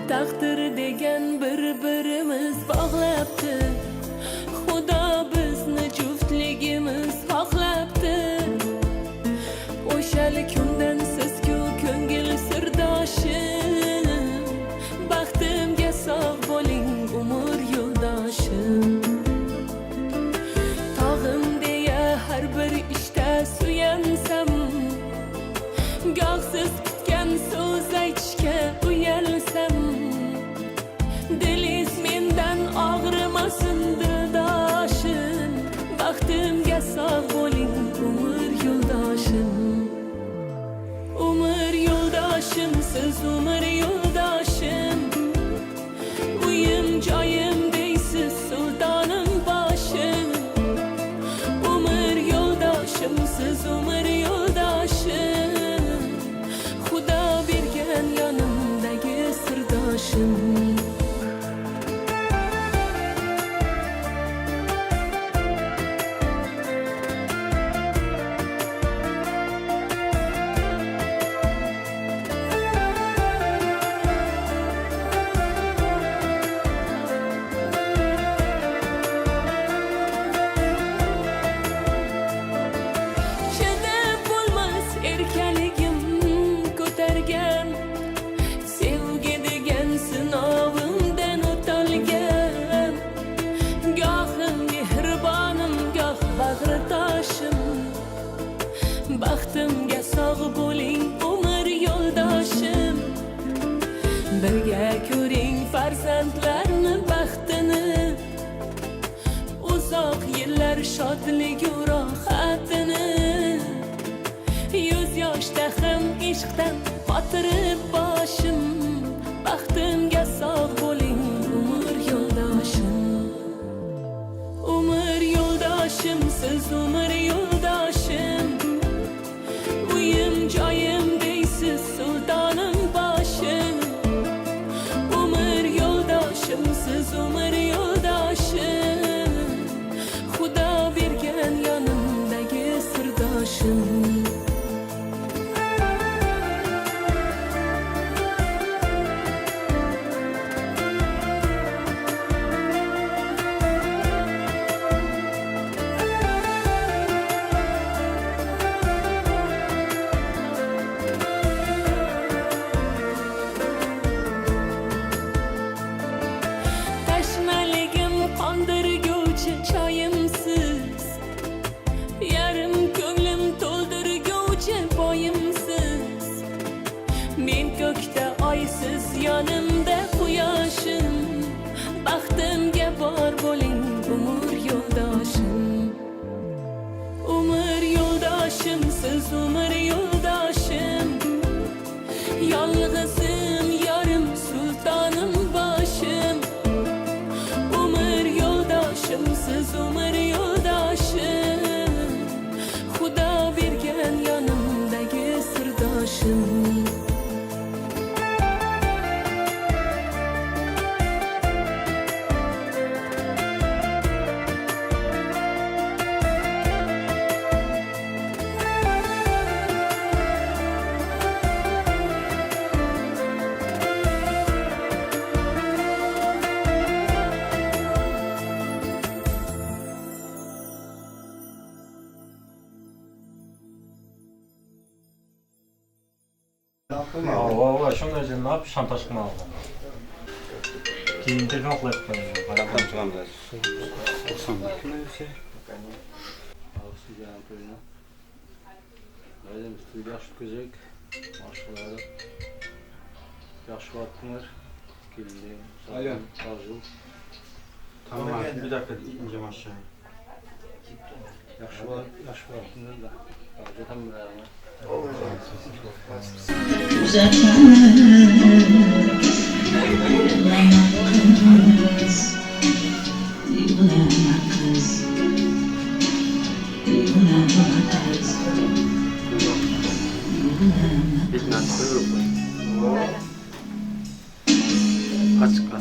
Taqdir degan bir-birimiz bog'labdi. Xudo bizni juftligimiz xohlabdi. O'shal kundan siz-ku ko'ngil sirdoshim. Baxtimga sog' bo'ling umr yo'ldoshim. Tog'im deya har bir ishda suyansam, goh siz kutgan so'z aytishga uyalsam, dilingiz mendan og'rimasin dildoshim. Baxtimga sog' bo'ling umr yo'ldoshim. Umr yo'ldoshim, siz umr yo'ldoshim. Uyim joyim deysiz sultonim boshim. Umr yo'ldoshim, siz umr yo'ldoshim. Xudo bergan yonimdagi sirdoshim. Chidab bo'lmas erkaligim ko'targan, sevgi degan sinovimdan o'tolgan. Gohim mehribonim, goh bag'ritoshim. Baxtimga sog' bo'ling umr yo'ldoshim. Birga ko'ring farzandlarni baxtini, uzoq yillar shodligu rohatini. Yuz yoshda ham ishqdan qotirib boshim. Baxtimga sog' bo'ling umr yo'ldoshim. Umr yo'ldoshim, siz umr yo'ldoshim. Uyim joyim deysiz sultonim boshim. Umr yo'ldoshim, siz umr yo'ldoshim. Xudo bergan yonimdagi sirdoshim. Tashnaligim qondirguvchi choyimsiz, yarim ko'nglim to'ldirguvchi boyimsiz. Men ko'kda oysiz, yonimda quyoshim. Baxtimga bor bo'ling umr yo'ldoshim. Umr yo'ldoshim, siz umr yo'ldoshim. Yolg'izim yorim, sultonim boshim. Umr yo'ldoshim, siz umr yo'ldoshim. Xudo bergan yonimdagi sirdoshim. Valla şunlar için ne yapış şantaj kılma aldım. Keyin telefon kılıp koyuyorum. Kaptan çıkamaz. 92 neyse. Ağustos yani böyle. Öyle mi? Stüdyo yaşlı gözük. Maşallah. Yaşlı vaktiniz. Gelindeyim. Alo. Arzu. Tamam abi bir dakika ineceğim aşağıya. Yaşlı vaktiniz de. Arzu tam bir arama. Açık.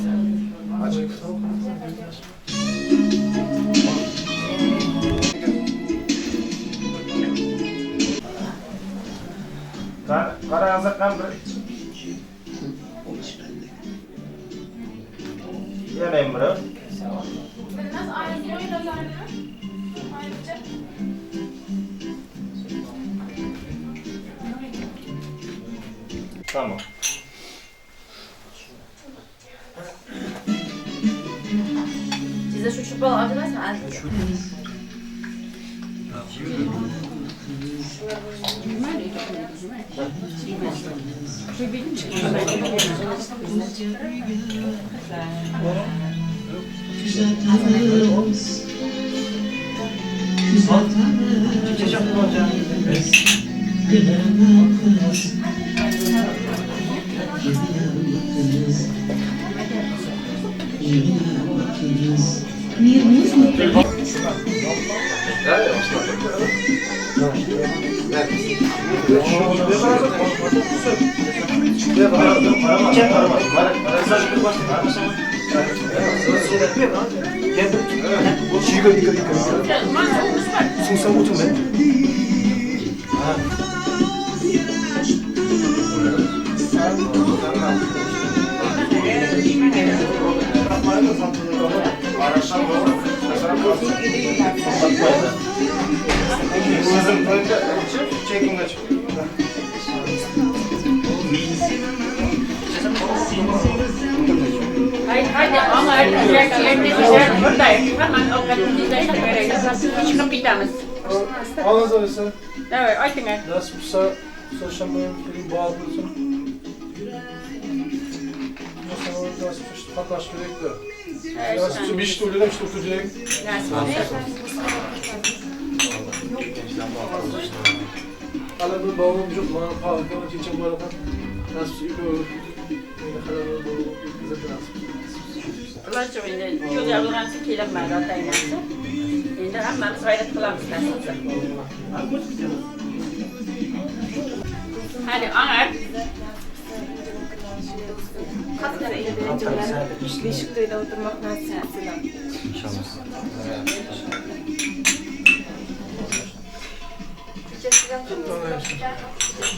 Kara yazık kan bir. Ayım bro. Biraz ayrılıyor da ayrıca. Tamam. Size şu çubuğu aldınız mı? Haydi ama yerine güzel buradayım. Hemen o kadın dizayla böyle hiç kapitamız. Anladın Evet, aytыңыз. Nasıl sosyal film bağlıyorsun? Nasıl patlaş gerekli? Nasıl bir şey oluyor, işte tutacak. Hala bir bağlamam yok, bana pahalı, çiçek var ama nasıl bir şey olur? Ne kadar olur, zaten nasıl? Ularcha endi cho'z yig'ilgansi kelinmaydi otangasi. Endi hammamiz g'ayrat qilamiz nasibsa. Hadi Angar. Kaptara eğlenceler, işleşik duyda oturmak nasıl?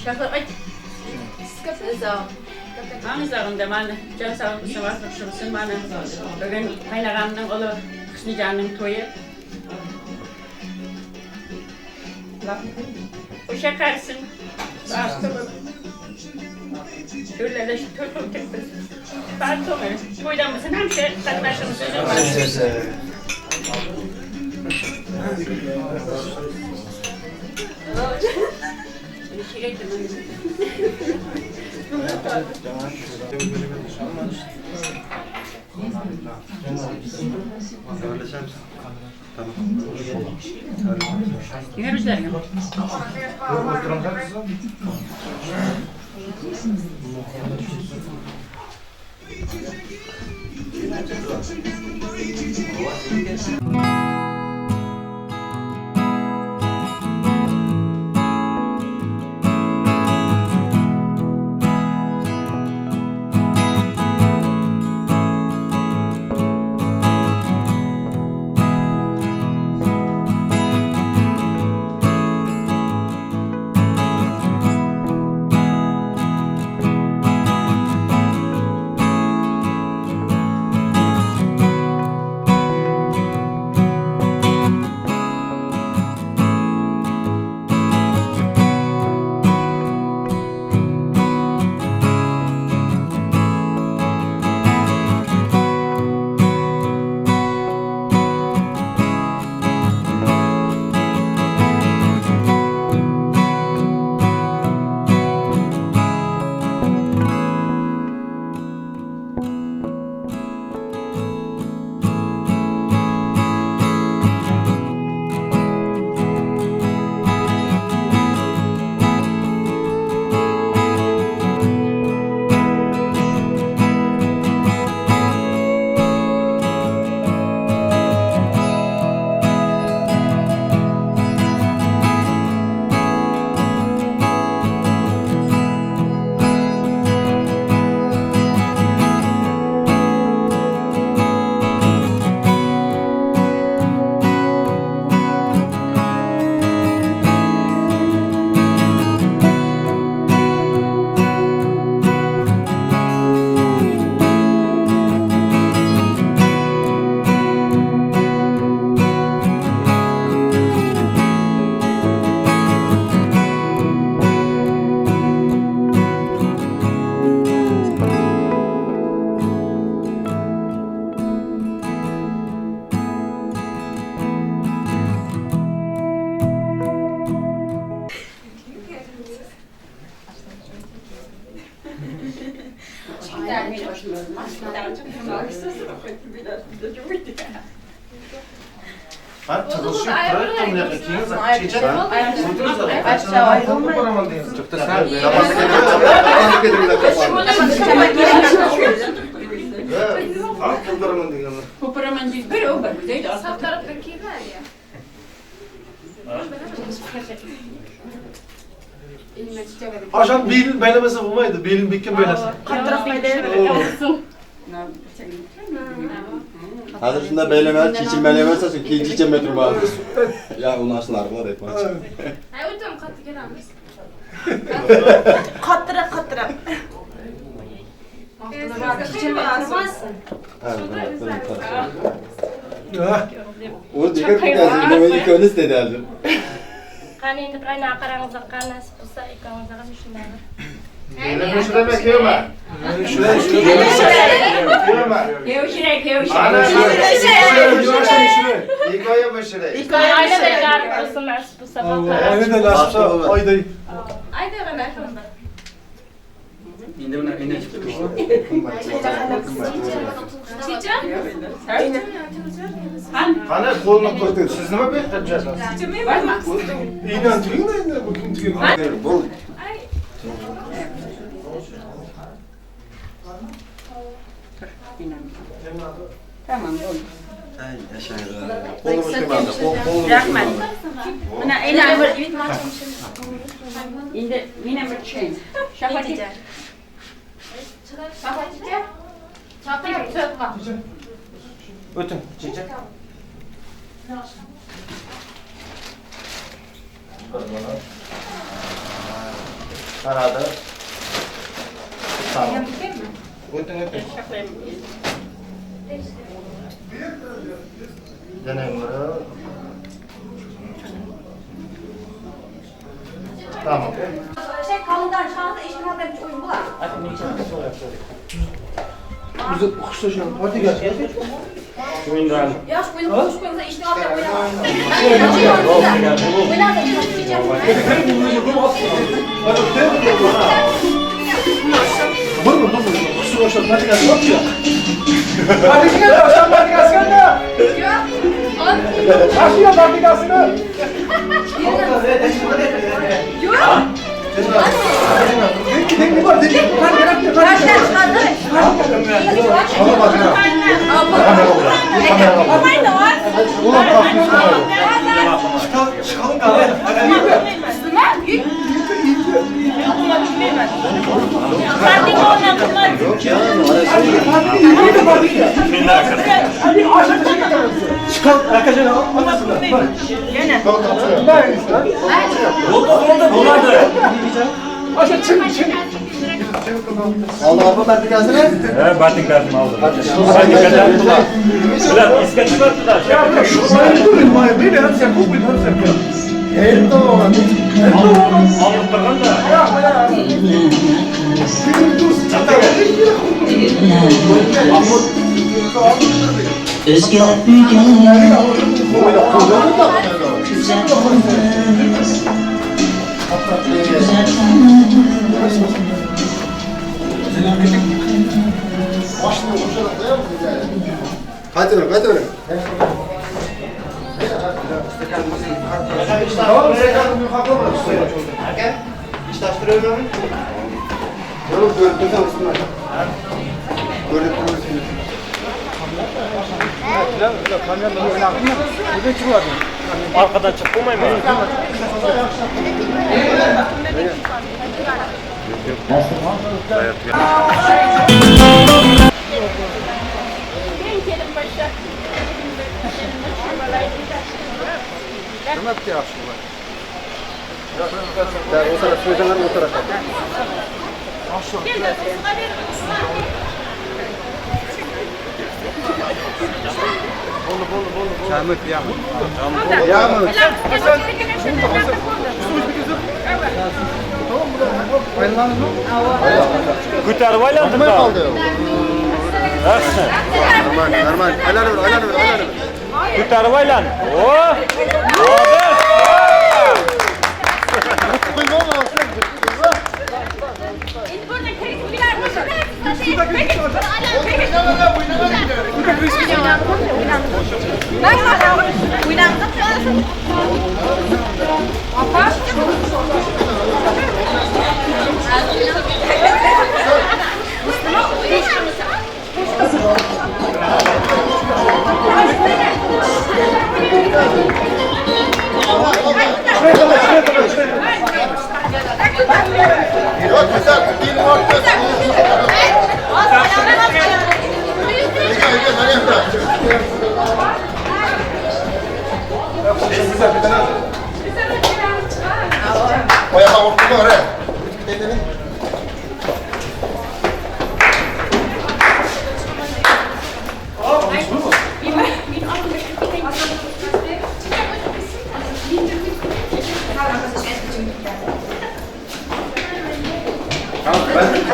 Şakır ayt. Sıkıntı Аңыздарында маны жан сағынысын вақыт шығысын маны бүгін қайнағамның ұлы Қышнижанның тойы. Uşa karşısın. Bastı bu. Şöyle de tırpım tırpım. Bastı onu. Toydan mısın? Hem şey katlaşımız sözüm var. Bir şey getirdim. Yine kılışıp duruyor. Tam ne yapayım? Çiçek. Aşağı ayrılmayın. Kuparaman diyorsun. Çok da sen namazı Kuparaman diyorsun. Kuparaman değil, bir o bak. Değil, Sağ taraftaki var ya. Aşağı belin belemesi bulmaydı. Belin bikin belesi. Hazır şunda beyleme, çiçin beyleme saçın, ki çiçin metrum abi. Ya onu aslında arılar etmez. Hay oğlum katı gelamiz. Kattıra kattıra. Çiçeği basmazsın. O dikkat etmez, inemeyi ilk önce istedi halde. Hani indi kaynağı karanlıkta kaynağısı pusa ikanımıza kamışlar. Benim şuraya bakıyorum ben. Şuraya Kevşire. Ana şuraya. İlk aya başıraya. İlk Aile de gar pusa mas pusa bakar. Öyle de lasıpsa ayda. Ayda kadar sonra. İndi buna indi çıktı. Çiçeği? Hani kolunu koydun. Siz ne mi bekleyeceksiniz? Var mı? İnan tüyün de indi. Bugün tüyün. Bu Tamam, oldu. Ay aşağıda. Kolunu kıymadı. Kolunu Rahmet. kıymadı. Buna el alır. İndi yine bir şey. Şafati. Ötün. Çiçek. Arada. Tamam. Ötün. Deneyim. Tamam. Şey kalınlar şansa işin haber hiç uyum bular. Bize kuşlaşalım. Hadi gel. Yaş benim kuş koyunca işin haber oynamam. Oynamam. Vurma. Kuşlaşalım. Hadi gel. Bak ya. Hadi gel. Aşağı hadi gelsene. Aşağı hadi gelsene. Denk var. Ulan çıkalım galiba. Çıkalım arkadaşlar anlasınlar. Aşağı çık. Allah Allah ben de gelsene. He, batik lazım aldım. Hadi kaçalım tutar. Ulan iske çıkar tutar. Mayın durun mayın. Beni hepsi yapıyor. Beni hepsi yapıyor. Eğitim de o. Aldırtırgan da. Özgür bir Hadi öyle, hadi öyle. Tamam, sen kalın bir haklı mı? Oğlum görüntüden üstüne. Görüntüden üstüne. Arkadan çıkmayayım mı? O taraf, söylenler o tarafa. Çamlık yağmur. Yağmur. Kurtarmayla mı? Kaldı. Normal. Helal ver, helal ver, helal ver. Kurtarmayla. Oo! Ben O yapan okuma oraya. Gidelim.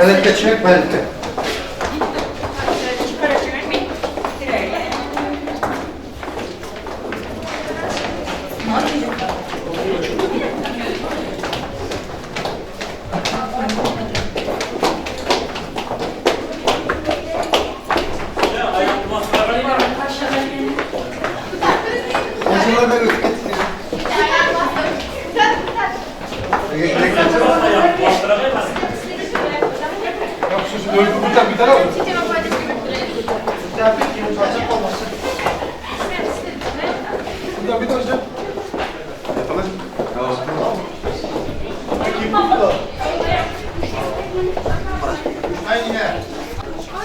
Ben geçmek ben.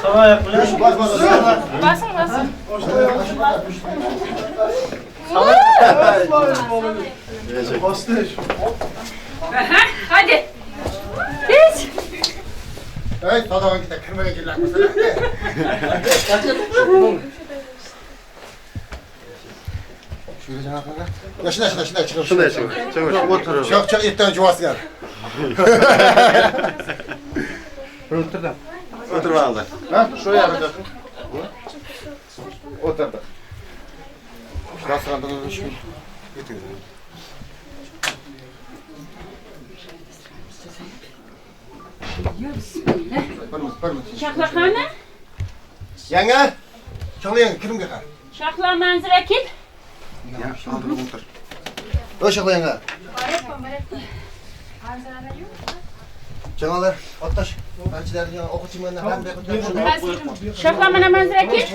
Sana yapılıyor. Basın basın. Hadi. Biz. Evet, tadama gitti. Kırmaya geliyor mesela. Şöyle canaklara. Yaşına çıkın. Şunu da çıkın. Çıkın. Oturun. Çok etten cuvası gel. Otur da. Otur bağlı. Ha? Şuraya yapacaksın. Otur da. Şurada sırada da şu. Getir. Şahlakana. Yenge. Çalayın, kirim gekar. Şahla manzara kim? Ya, aldım otur. O şakla yenge. Canalar, ottaş. Elçilerin yanına okuçum önüne ben de Şahla bana manzara kim?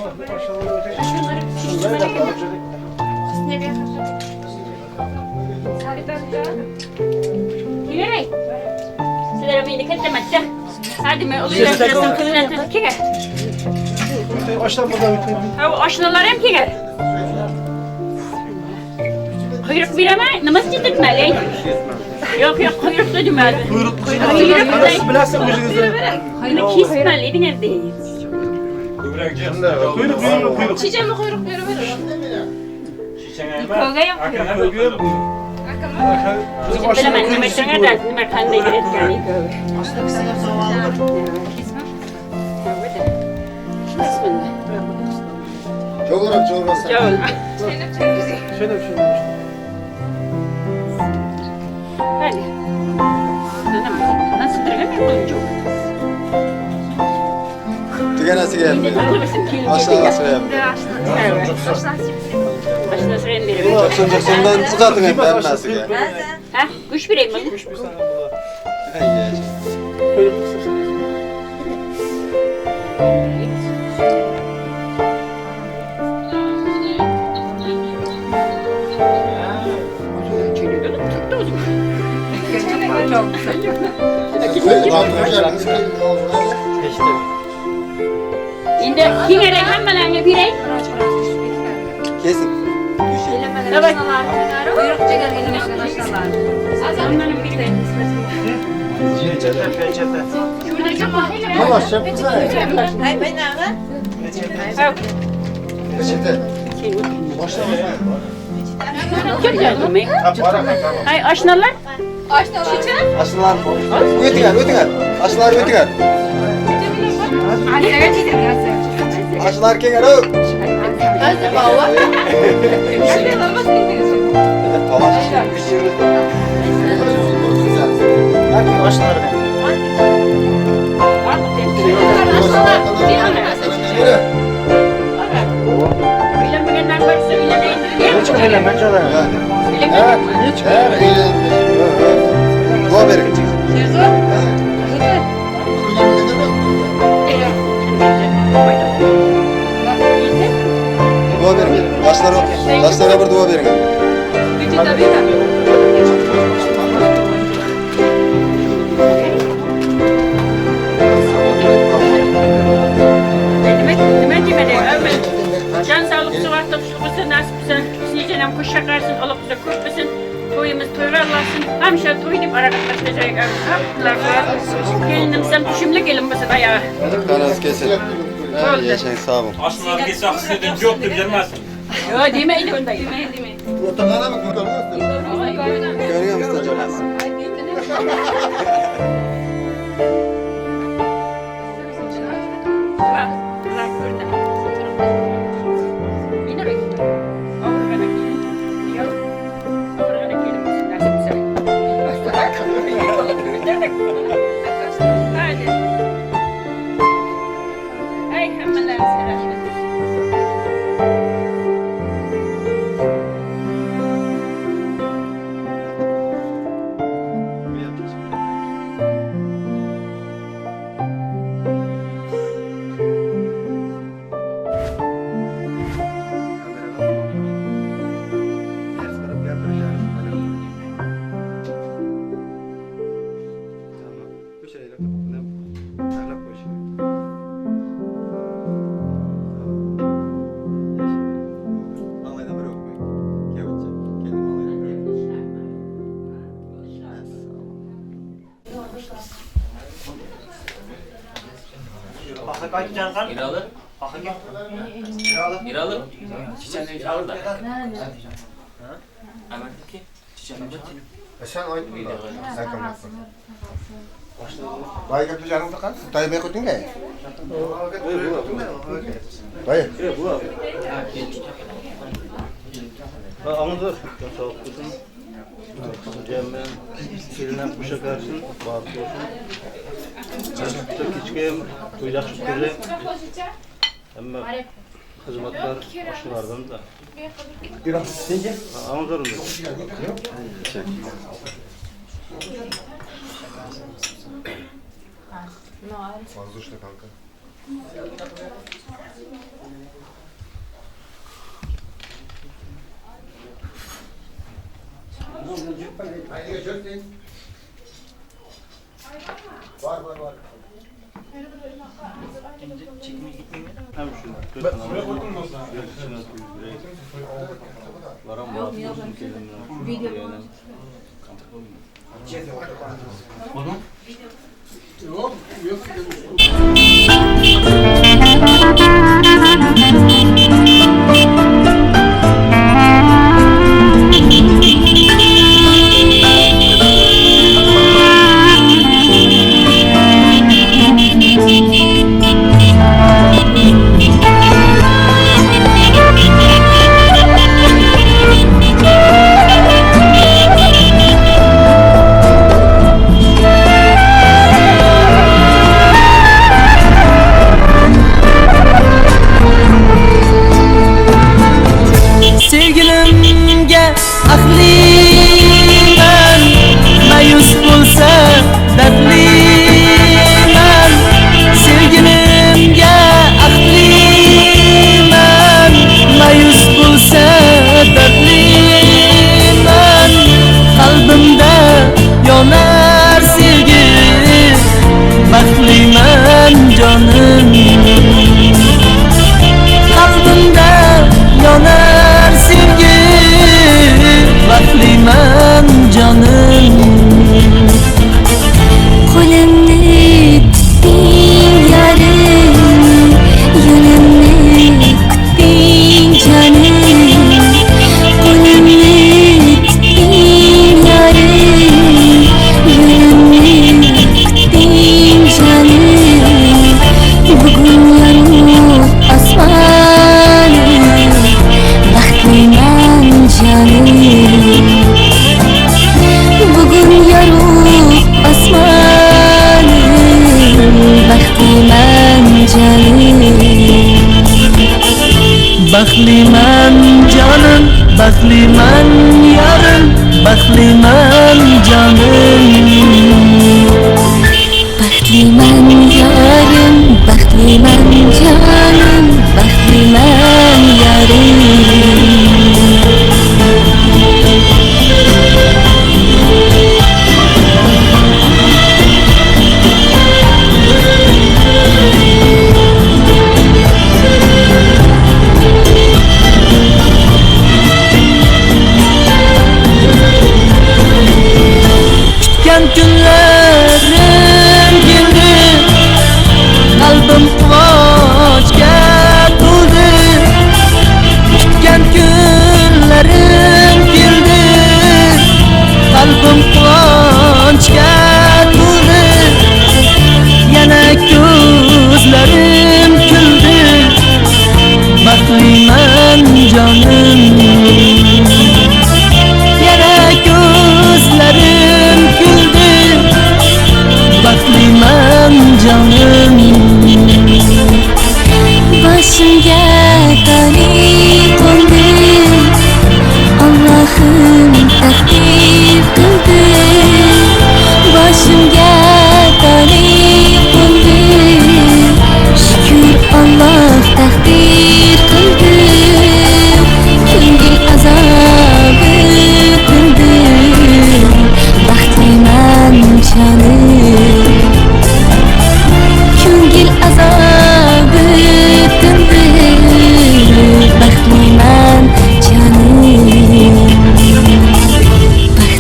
Kilerey. Sizlere bir dikkat etmezse. Hadi mi? Oluyor sırasın kılına kire. Başlamadan bitmedi. Ha o aşınalar hem kire. Kuyruk bir ama namaz çizdirtmeli. Yok kuyruk da demeli. Kuyruk da. Bilhassa ucunuzda. Kuyruk kesmeli bir nerede? Kuyruk. Çiçeğe mi kuyruk verir? Kavga yok. Bizim Bilemem ne metreden ne merkende giret yani. Çok uğrak, çok uğrak. Şöyle bir şey. Hadi. Nasıl duruyor çok? Tüge nasıl gelmiyor? Aşağı nasıl gelmiyor? Başına süren biri. Sondan uzatın hep ben nasıl gel? Ha? Kuş birey mi? Şimdi kim erek hemen birey? Kesin. Evet. Kuyruk çeker elime şanaşnalar. Onların biri de. Yavaş çok güzel. Hay ben ağa. Peçete. Çok geldi mi? Hay aşnalar. Aşılar. Ötünger. Aşılar ötünger. Aşılar kenger o. Hadi baba. Talaş. Aşılar. Bilemeyenler varsa bilemeyin. Hiç. Dua verin. Dua verin. Taşlara bir dua verin. Nime demedi? Can sağlık, sıvart, nasip olsun. Siz canım kuş şakarsın, alıp bize kurt musun? toyumuz toyurarlasın. Hemşe toy deyip arakatlaşacak. Gelinim sen düşümlü gelin mesela ayağa. Kanası kesin. Yaşayın sağ olun. Aslında bir saksı dedim yoktu bilmezsin. Yo demeyin öyle. Demeyin. Ortalara bak bakalım. Görüyor musun hocam? Bak, bak orada. Yine bak. Orada gelin. Yok. Orada gelin. Nasıl güzel. Hadi. Ay hemen selam. İralı. Çiçeğini çağır da. Hemen ki çiçeğini çağır. Sen ay. Sen kamerasın. Baik itu jangan tekan. Tayo ba ikutin ka eh? Tayo. Anıdır. Çok kutun. Cemben silinen kuşa karşı bağlı olsun. Çok küçükken duyacak şükürle. Ama hizmetler başlardan da. Biraz sence? Anıdır. Воздушный танка. Var. Hem şunu. Var ama video. Sevgilimge aklıyman mayus bulsa dertliyman Sevgilimge aklıyman mayus bulsa dertliyman Kalbimde yonar sevgi baklıyman canım Kalbimde yonar sevgi baklıyman canım Kolemni tuttin yarım Yönümni kuttin canım Kolemni tuttin yarım Yönümni kuttin canım Bugün yanıyor asmanım Baklıyman canım Bugün yarıyor asmanım Baklıyman canım Baklıyman canım Baklıyman yarım Baklıyman canım Baklıyman yarım Baklıyman canım Baklıyman yarım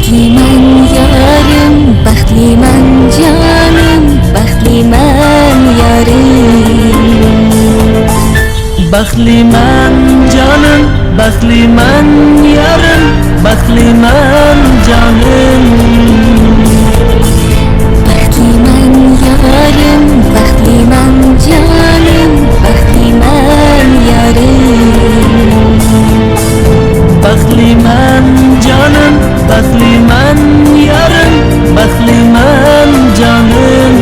Baxtliman yarim, baxtliman jonim, baxtliman yarim. Baxtliman jonim, baxtliman yarim, baxtliman jonim. Baxtliman yarim, baxtliman jonim, baxtliman yarim. Baxtliman jonim, baxtliman yarim, baxtliman jonim.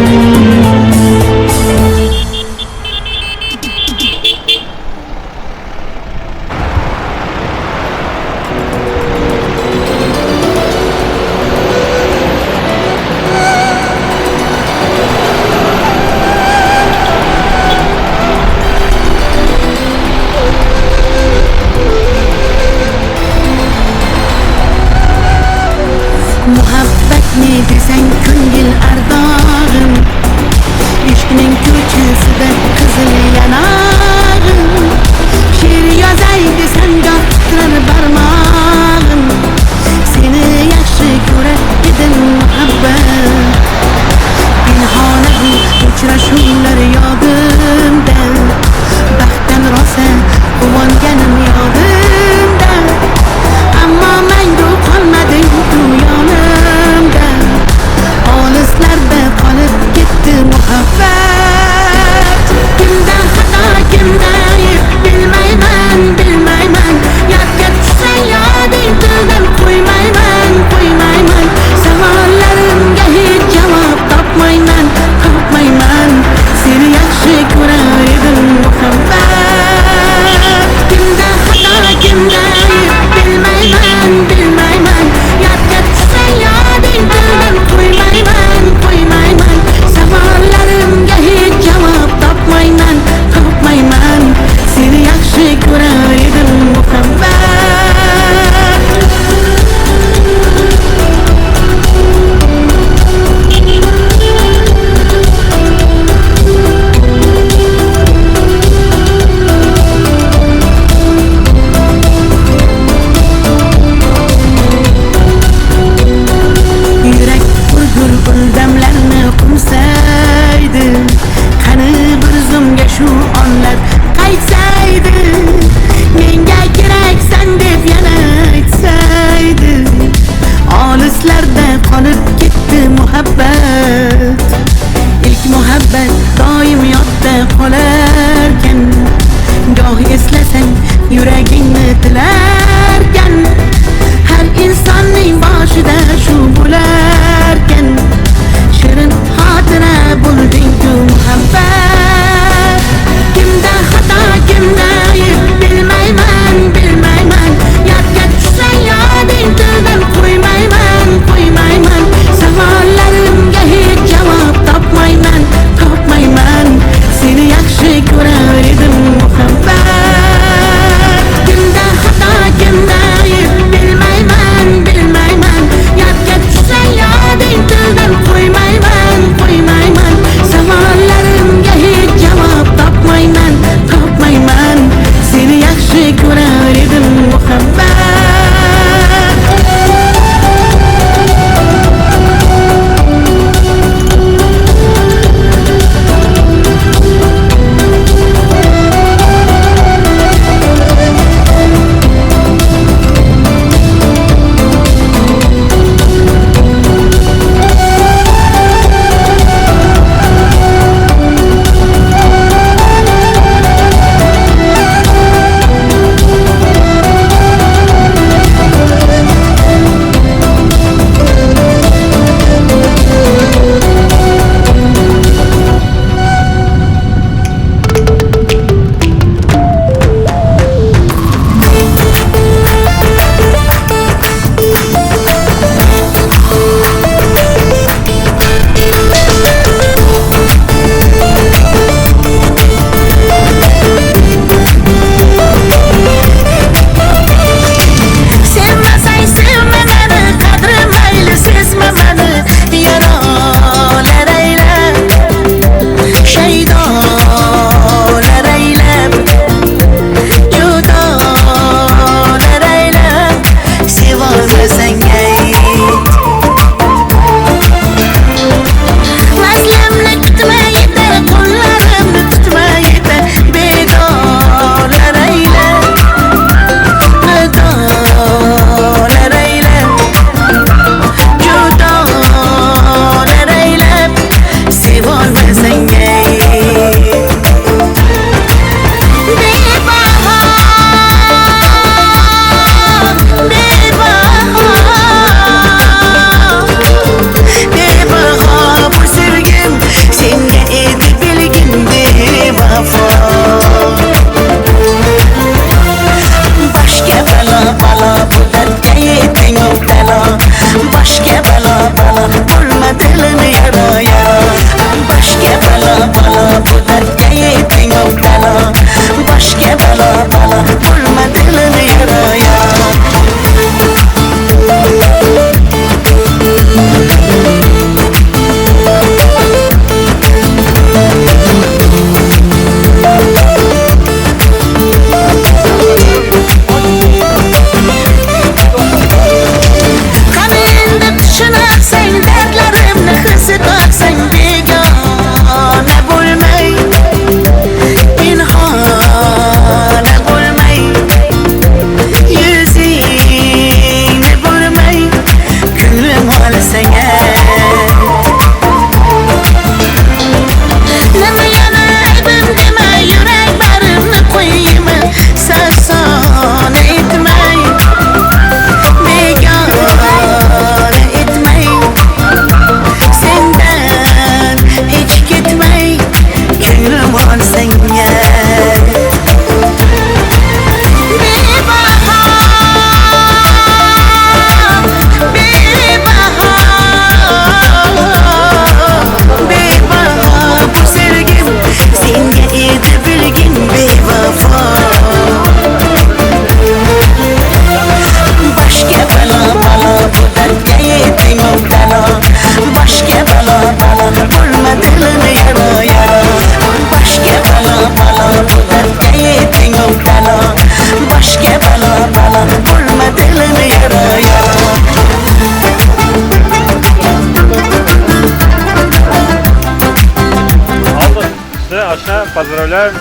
pozdravляю.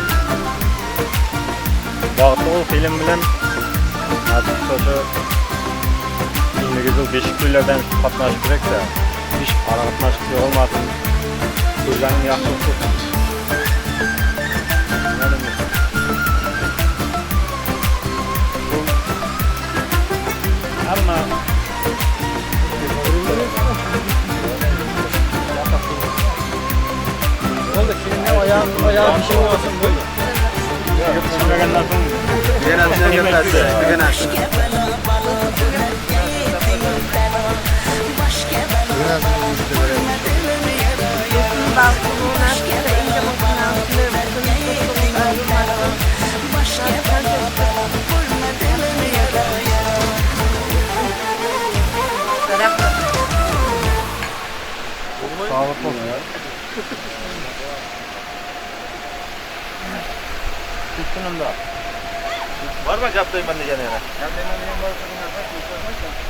Bag'atli film bilan nasib bo'lsa keyingi yil beshik to'ylardan qatnashish kerak-da. Hech qatnashib olmasin. Ko'zlaring yaxshi bo'lsin. Hamma oldu filmde ayağı bir şey olsun böyle. Düşünmegenler sonra. Yana bir şey yaparsa, bir gene. Sağlıklı olsun ya. Tuttunum da. Var mı captayım ben de gene yana?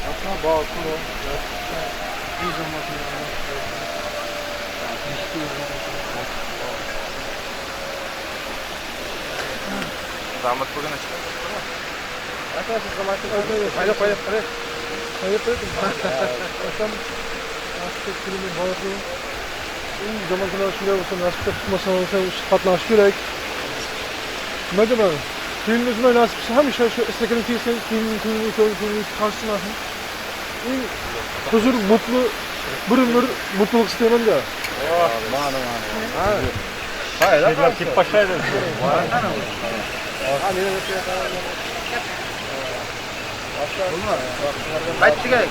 Aslında bağlı o. Zahmet bugün açık. Arkadaşlar zamanı hayır. Akşam nasıl filmin bağlı. Zaman kadar şuraya olsa nasıl tutmasın olsa katlaş gerek. Ne demek? Filmimiz böyle nasipse hem şu isteklerin filmin karşısına huzur, mutlu, bir mutluluk istemem de. Hayır, şeyler tip başlaydı. Kaç çıkar?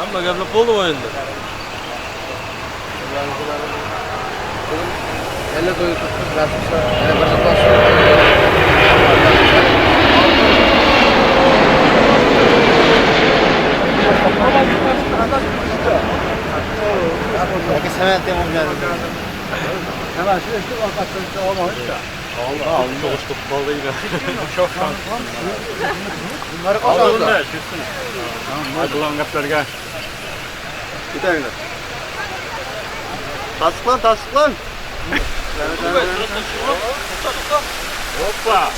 Ama gel bolu oyunda. Elle koyu tuttuk, nasipse. Yani başa basıyor. Belki seven temam geldi. Hemen şu eski vakasında olmamış da. Allah çok uçtuk kaldı yine. Çok şanslı. Bunları Aldın kazandı. da şürsün. Hadi ulan kaplar gel. Bir tane. Tasıklan. Hoppa.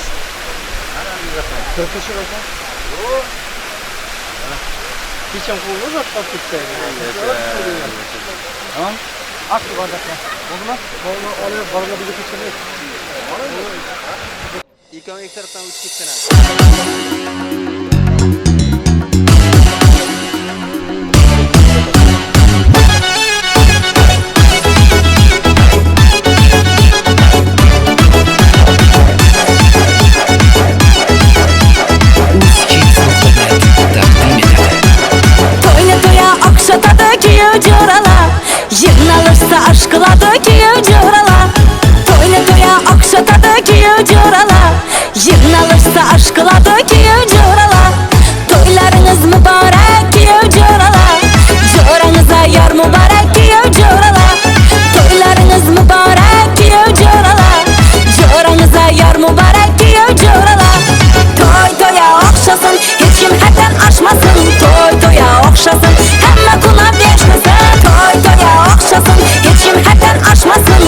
Kırkışı olsa. Hiç yapılmaz da tatlıkta. Tamam. At bu bardakla. Oldu mu? Oraya barına bir geçelim. İlk an ilk taraftan uç gitsin Toya akşata döküyor corala, yığınalırsa aşkla döküyor corala. Toya akşata döküyor corala, yığınalırsa aşkla döküyor corala. Toylarınız mübarek diyor corala, coranıza yar mübarek diyor corala. Toylarınız mübarek diyor corala, coranıza yar mübarek diyor corala. Toya okşasın, hiç kim hadden aşmasın. Toya okşasın, hemme kula değişmesin. Toya okşasın, hiç kim hadden aşmasın.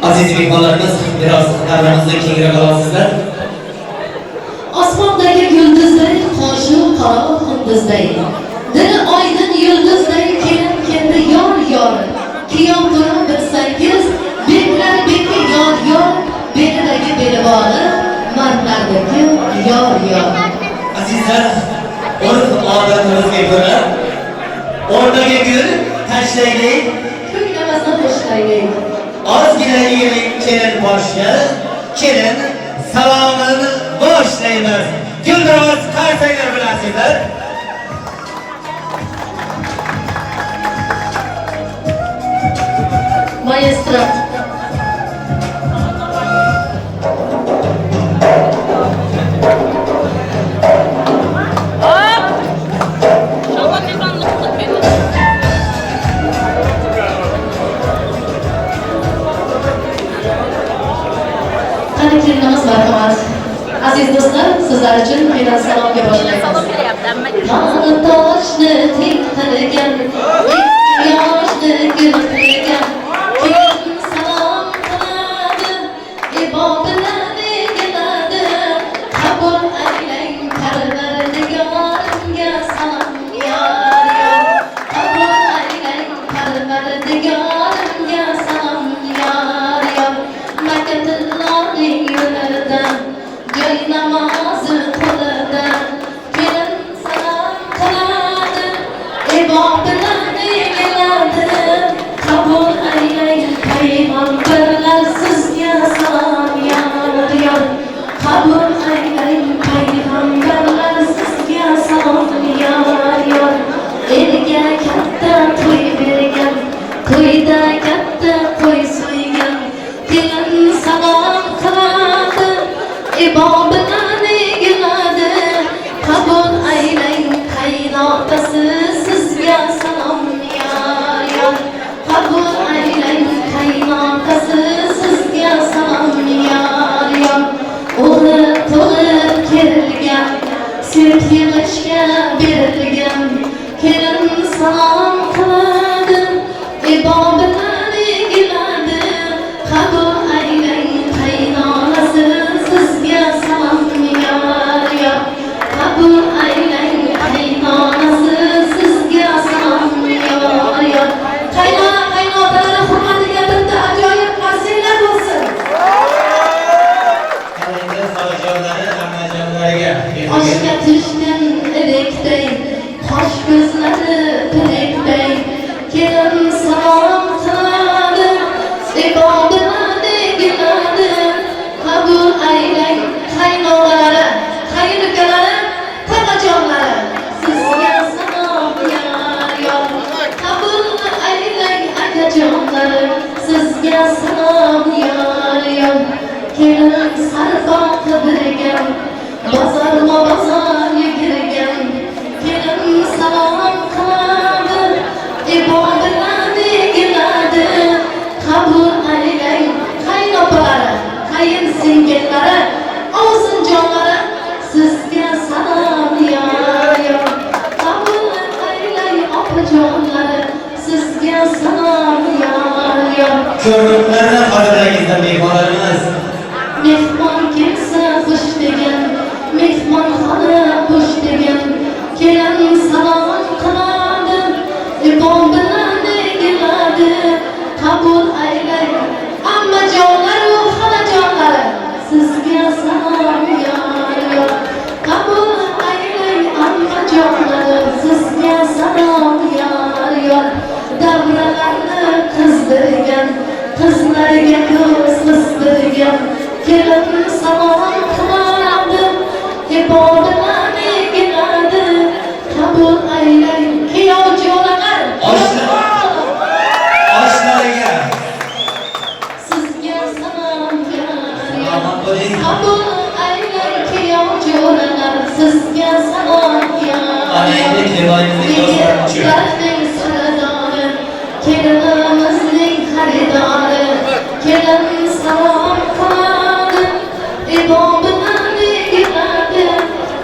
Aziz mehmanlarımız, biraz aranızda kengra kalasızlar. Osmondagi yulduzday, qo'shu qaro hindizday. Dili oydin yulduzday, kelin kendi yor yor. Kiyom turum bilsangiz, beklar beki yor yor. Belidagi beliboni, mardlardagi yor yor. Azizlar, urf odatimizga ko'ra o'rtaga gul tashlaylik, Ko'nglimizni boshlaylik. ozgina yiyilik kelin boshga, kelin salomini boshlaymiz. Guldiroz qarsanglar bilasizlar. Maestro. Qani kelinimiz marhamat. Aziz do'stlar, sizlar uchun mendan salomga boshlaymiz. Qani toshni tik qilgan, yoshni gul qilgan. Kelin salom qiladi, ibodatlarni qiladi. Qabul aylang Parvardigorimga salom yor yor. Qabul aylang Parvardigorimga salom yor yor. Makatullohning yo'lidan, joy namozi qo'lidan. Kelin salom qiladi, ibodatlarni qaynotasi sizga salom yor yor. Qabul aylang qaynotasi sizga salom yor yor. O'g'li tug'ib kelgan, sevib yig'ishga berilgan, kelin salom qiladi, ibodatni iladi. Qabul aylang qaynonasi sizga salom yor yor. Qabul aylang qaynonasi sizga salom yor yor. Qaynona qaynotalar hurmatiga bitta ajoyib qarsiylar bo'lsin. Oshga tushgan idekday, qosh ko'zlari pilekday, kelin salom qiladi, ibodatni iladi. Qabul aylang qaynonalari, qaynukalari, taqajonlari sizga salom yor yor. Qabul aylang akajonlari sizga salom yor yor. Kelin sarfon qidirgan, bozorma bozor yugurgan, kelin salom qiladi, ibodatni iladi. Qabul aylang qaynopalari, qayin singillari, ovsinjonlari sizga salom yor yor. Qabul aylang opajonlari sizga salom yor yor. Ko'rliklarni xotirangizda mehmonlarimiz. Mehmon kelsa xush degan, mehmonxona xush degan, kelin salom qiladi, ibodatni iladi. Qabul aylang ammajonlaru xolajonlari sizga salom yor yor. Qabul aylang ammajonlari sizga salom yor yor. Davralarni qizdirgan, qizlarga ko'z qizdirgan, kelin salom qiladi, ibodatni iladi. Qabul aylang kuyovjo'ralar Oshlariga sizga salom yor yor. Qabul aylang kuyovjo'ralar sizga salom yor Onangni keliningizning ko'zlari Yigitlarning saradori, kelinimizning xaridori, kelin salom qiladi, ibodatni iladi.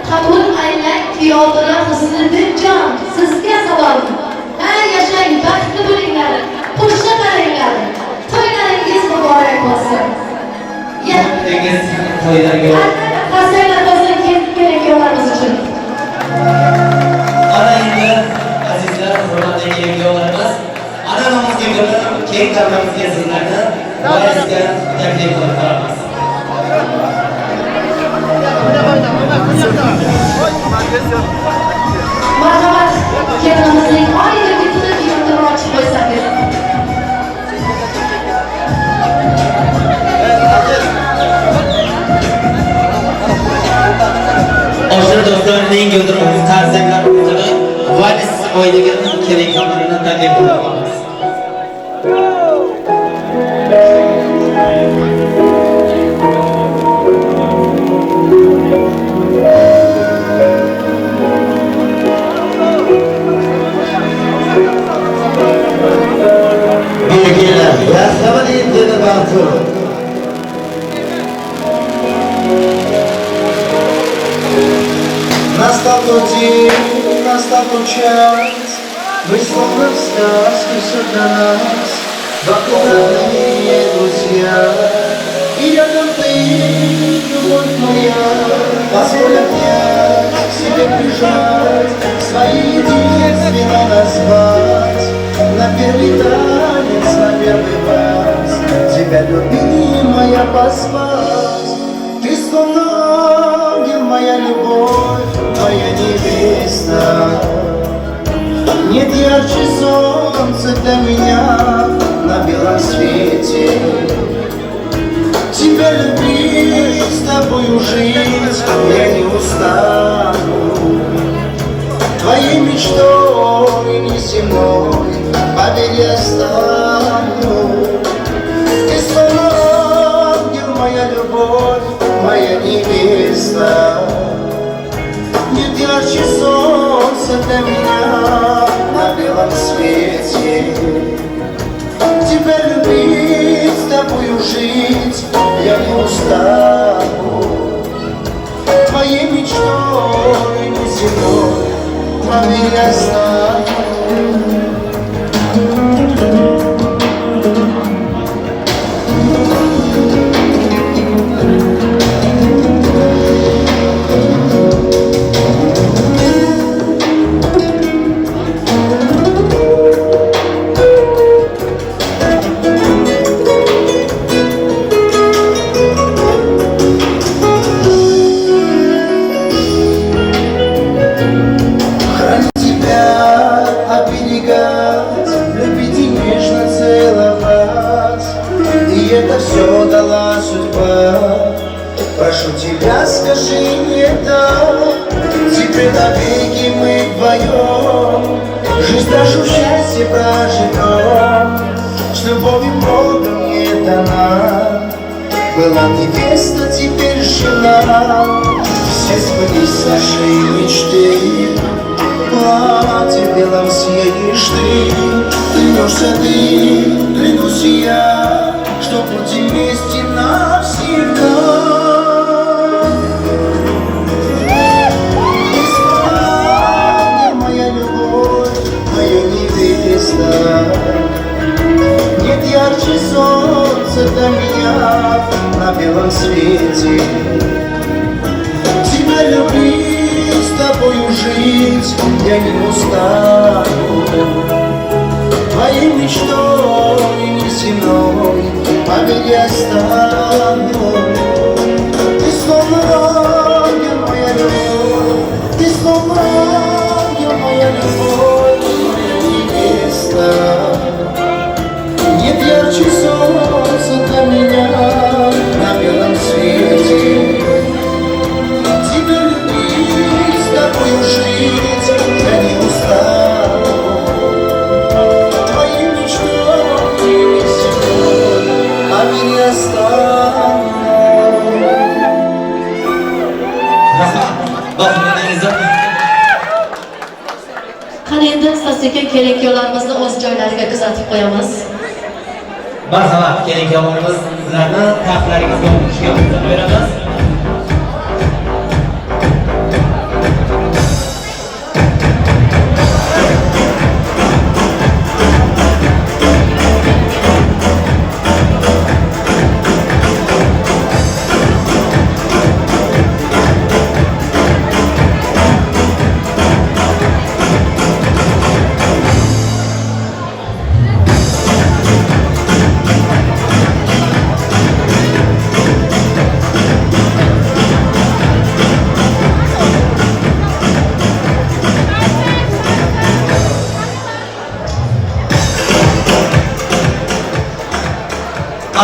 Qabul aylang kuyovlar Husniddinjon sizga salom. Ha yashang, baxtli bo'linglar, qo'shni qaringlar, to'ylaringiz muborak bo'lsin. Dengiz to'ylarga Qarsanglar bo'lsin kerak yo'llarimiz uchun. ana endi azizlar, hurmatli kelganlarimiz, ana namozga ko'ra keng tarqamizga sizlarni voizga taklif qilib qolamiz. Marhamat, kelinimizning oyga bitilib yurtini ochib qo'ysangiz. Oshna do'stlarning guldirov qarzanglar o'rtada voiz oilaga kerak xabarini taklif qilib qolamiz. Настал тот день, настал тот час, мы словно в сказке все для нас, вокруг родные друзья, и рядом ты, любовь моя, позволь опять к себе прижать, свои единственно назвать, на первый танец, на первый раз, тебя, любимая, позвать. Ты словно ангел, моя любовь, моя невеста. Нет ярче солнца для меня на белом свете. Тебя любить, с тобою жить я не устану. Твоей мечтой неземной, поверь, я стану. Ты словно ангел, моя любовь, моя невеста. Нет ярче солнца для меня на белом свете. Тебя любить, с тобою жить я не устану. Твоей мечтой неземной, поверь, я стану. Это все дала судьба. Прошу тебя, скажи мне да. Теперь навеки мы вдвоем жизнь нашу счастье проживем. С любовью Бога мне дана. Была невеста, теперь жена. Все сбылись наши мечты. Платье белом съедешь ты. Клянешься ты, клянусь я, что будем вместе навсегда. Исполни, моя любовь, моя невеста. Нет ярче солнца для меня на белом свете. Тебя любить, с тобою жить я не устану. Твоей мечтой неземной, поверь, я стану. Ты словно ангел, моя любовь, ты словно ангел, моя любовь, моя невеста. Нет ярче солнца для меня на белом свете. Тебя любить, с тобою жить я не устану. Qani endi asta-sekin kerak-yo'llarimizni o'z joylariga kuzatib qo'yamiz. Marhamat, kerak-yo'llarimiz sizlarni taxtlaringizga o'tirishga ruxsat beramiz.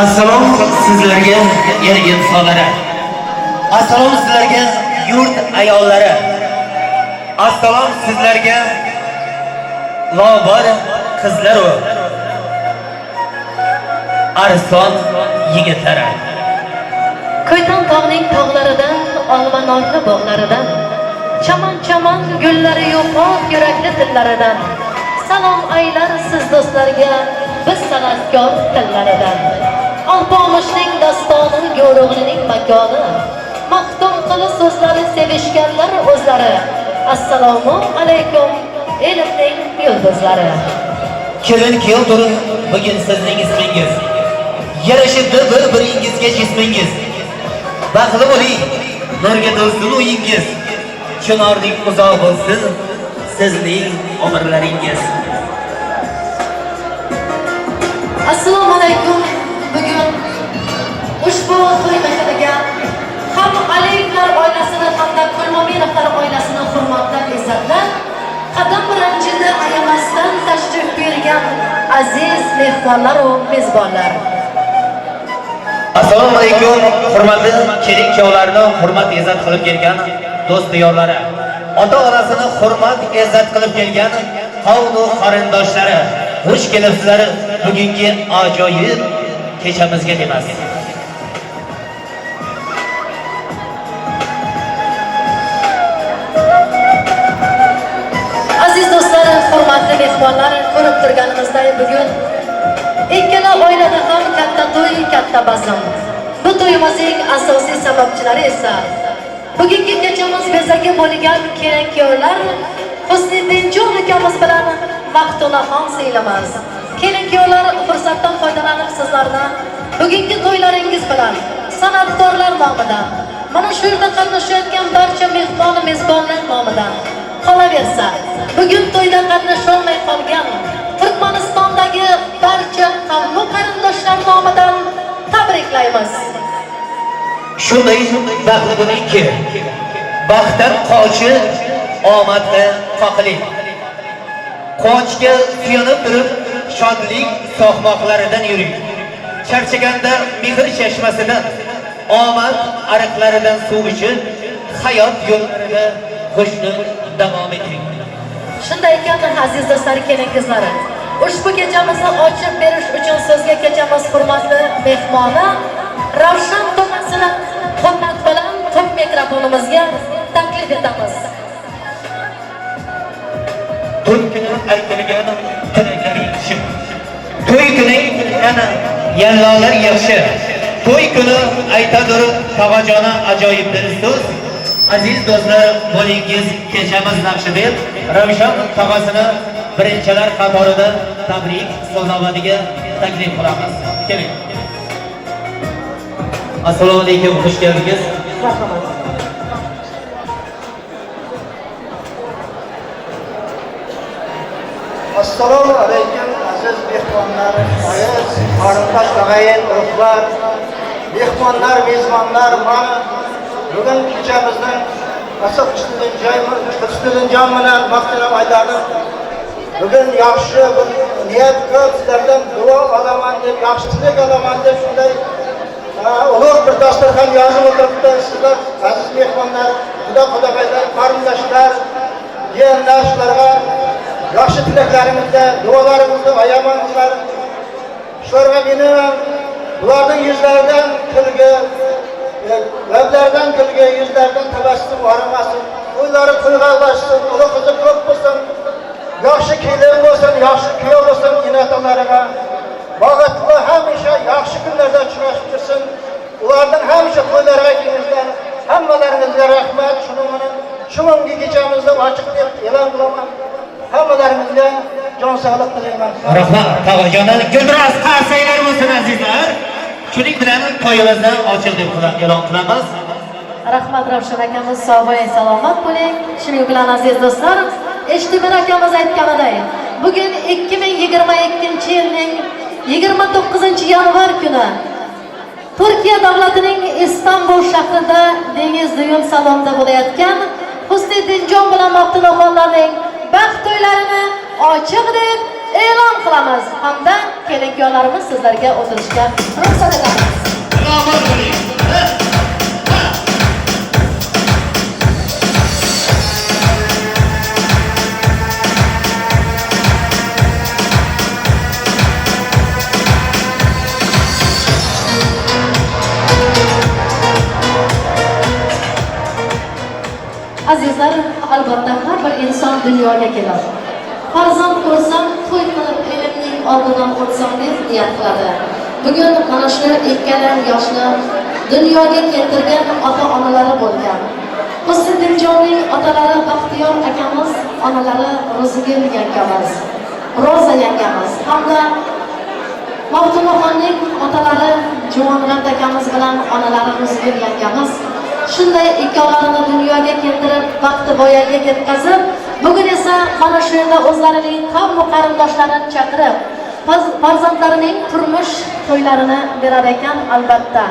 Assalom sizlarga er insonlari. Assalom sizlarga yurt ayollari. Assalom sizlarga lobod qizlar va arslon yigitlari. Ko'ytan tog'ning tog'laridan, olma nolli bog'laridan, chaman gullari yo'qoq yurakli tillaridan. Salom aylar siz do'stlarga, biz san'atkor tillaridan. Alpomushning dastoni, yo'rug'lining makoni, maqtom qilib so'zlari sevishganlar o'zlari. Assalomu alaykum, elimning yulduzlari. Kelin keltur bugun sizning ismingiz. Yarashibdi bir-biringizga jismingiz. Baxtli bo'ling, nurga to'lsin uyingiz. Chinorning uzoq bo'lsin sizning umrlaringiz. Assalomu alaykum. Bugun ushbu to'y mehriga ham Aliyevlar oilasini hamda Kulmominovlar oilasini hurmatlar, izzatlar, qadam birinchini ayamasdan tashrif buyurgan aziz mehmonlar va mezbonlar. Assalomu alaykum, hurmatli kelin-kuyovlarni hurmat izzat qilib kelgan do'st diyorlari, ota-onasini hurmat izzat qilib kelgan qavm va qarindoshlari, xush kelibsizlar bugungi ajoyib kechamizga demas. Aziz do'stlar, hurmatli mehmonlar, ko'rib turganimizday bugun ikkala oilada ham katta to'y, katta bazm. Bu to'yimizning asosiy sababchilari esa bugungi kechamiz bezagi bo'lgan kelin-kuyovlar Husniddinjon akamiz bilan vaqtulaxon siylamas. Kelin-kuyovlar fursatdan foydalanib sizlarni bugungi to'ylaringiz bilan san'atkorlar nomidan, mana shu yerda qatnashayotgan barcha mezbonlar nomidan, qolaversa bugun to'yda qatnasholmay qolgan Turkmanistondagi barcha qavm qarindoshlar nomidan tabriklaymiz. Shunday baxtli bo'lingki, baxtdan qochi omadga qoqili. Quvonchga suyanib turib, shodlik sohmoqlaridan yuring. Charchaganda mehr chashmasidan, omad ariqlaridan suv ichib, hayot yo'llarida xushnud davom eting. Shunday ekan, aziz do'stlar, kelin-qizlar, ushbu kechamizni ochib berish uchun so'zga kechamiz hurmatli mehmoni Ravshan To'masini hurmat bilan top mikrofonimizga taklif etamiz. To'y kuni aytilgan tilaklar yaxshi. To'y kuni yana yallolar yaxshi. To'y kuni aytadur tog'ajona ajoyib bir so'z. Aziz do'stlar, bo'lingiz kechamiz naqshi deb Ravshan tog'asini birinchilar qatorida tabrik so'zlavadiga taklif qilamiz. Keling. Assalomu alaykum, xush keldingiz. Marhamat. Assalomu alaykum aziz mehmonlar, aziz qarindosh tog'ayin, urug'lar, mehmonlar, mezbonlar, mana bugun kechamizning asl Husniddinjon bilan maqtanib aytadim. Bugun yaxshi bir niyat qilib sizlardan duo olaman deb, yaxshi tilak olaman deb shunday ulug' bir dasturxon yozib o'tiribdi. Sizlar aziz mehmonlar, xudo-xudoylar, qarindoshlar, yeğenlar shularga yaxshi tilaklaringizni, duolaringizni ayamangizlar. Shularga meni ularning yuzlaridan kulgi, lablaridan kulgi, yuzlaridan tabassum arimasin. To'ylari to'yg'alashsin, ulug' qizi ko'p bo'lsin. Yaxshi kelin bo'lsin, yaxshi kuyov bo'lsin, inatalariga. Bag'atli hamisha yaxshi kunlarda uchrashib tursin. Ulardan hamisha to'ylariga kelingizlar. Hammalaringizga rahmat. Shuningdek kechamizni ochiq deb e'lon qilaman. Hammalaringizga jon sog'lik tilayman. Rahmat, tog'ajonim, guldiroz qarsaylar bo'lsin azizlar. Shuning bilan to'yimizni ochiq deb e'lon qilamiz. Rahmat Ravshan akamiz, sog' bo'ling, salomat bo'ling. Shuning bilan aziz do'stlar, Eshtimir akamiz aytganiday, bugun 2022-yilning 29-yanvar kuni Turkiya davlatining Istanbul shahrida dengiz duyul salonida bo'layotgan Husniddinjon bilan maqtanxonlarning baxt to'ylarini ochiq deb e'lon qilamiz hamda kelin-kuyovlarimiz sizlarga o'tirishga ruxsat etamiz. Salomat bo'ling. Azizlar, albatta har bir inson dunyoga keladi. Farzand ko'rsam, to'y qilib elimning oldidan o'tsam deb niyat qiladi. Bugun mana shu ikkala yoshni dunyoga keltirgan ota-onalari bo'lgan. Husniddinjonning otalari Baxtiyor akamiz, onalari Ro'zigul yangamiz, Roza yangamiz hamda Maftunaxonning otalari Juvonrat akamiz bilan onalari Ro'zigul yangamiz shunday ikkovlarini dunyoga keltirib, vaqti voyaga yetkazib, bugun esa mana shu yerda o'zlarining qavm qarindoshlarini chaqirib, farzandlarining turmush to'ylarini berar ekan albatta.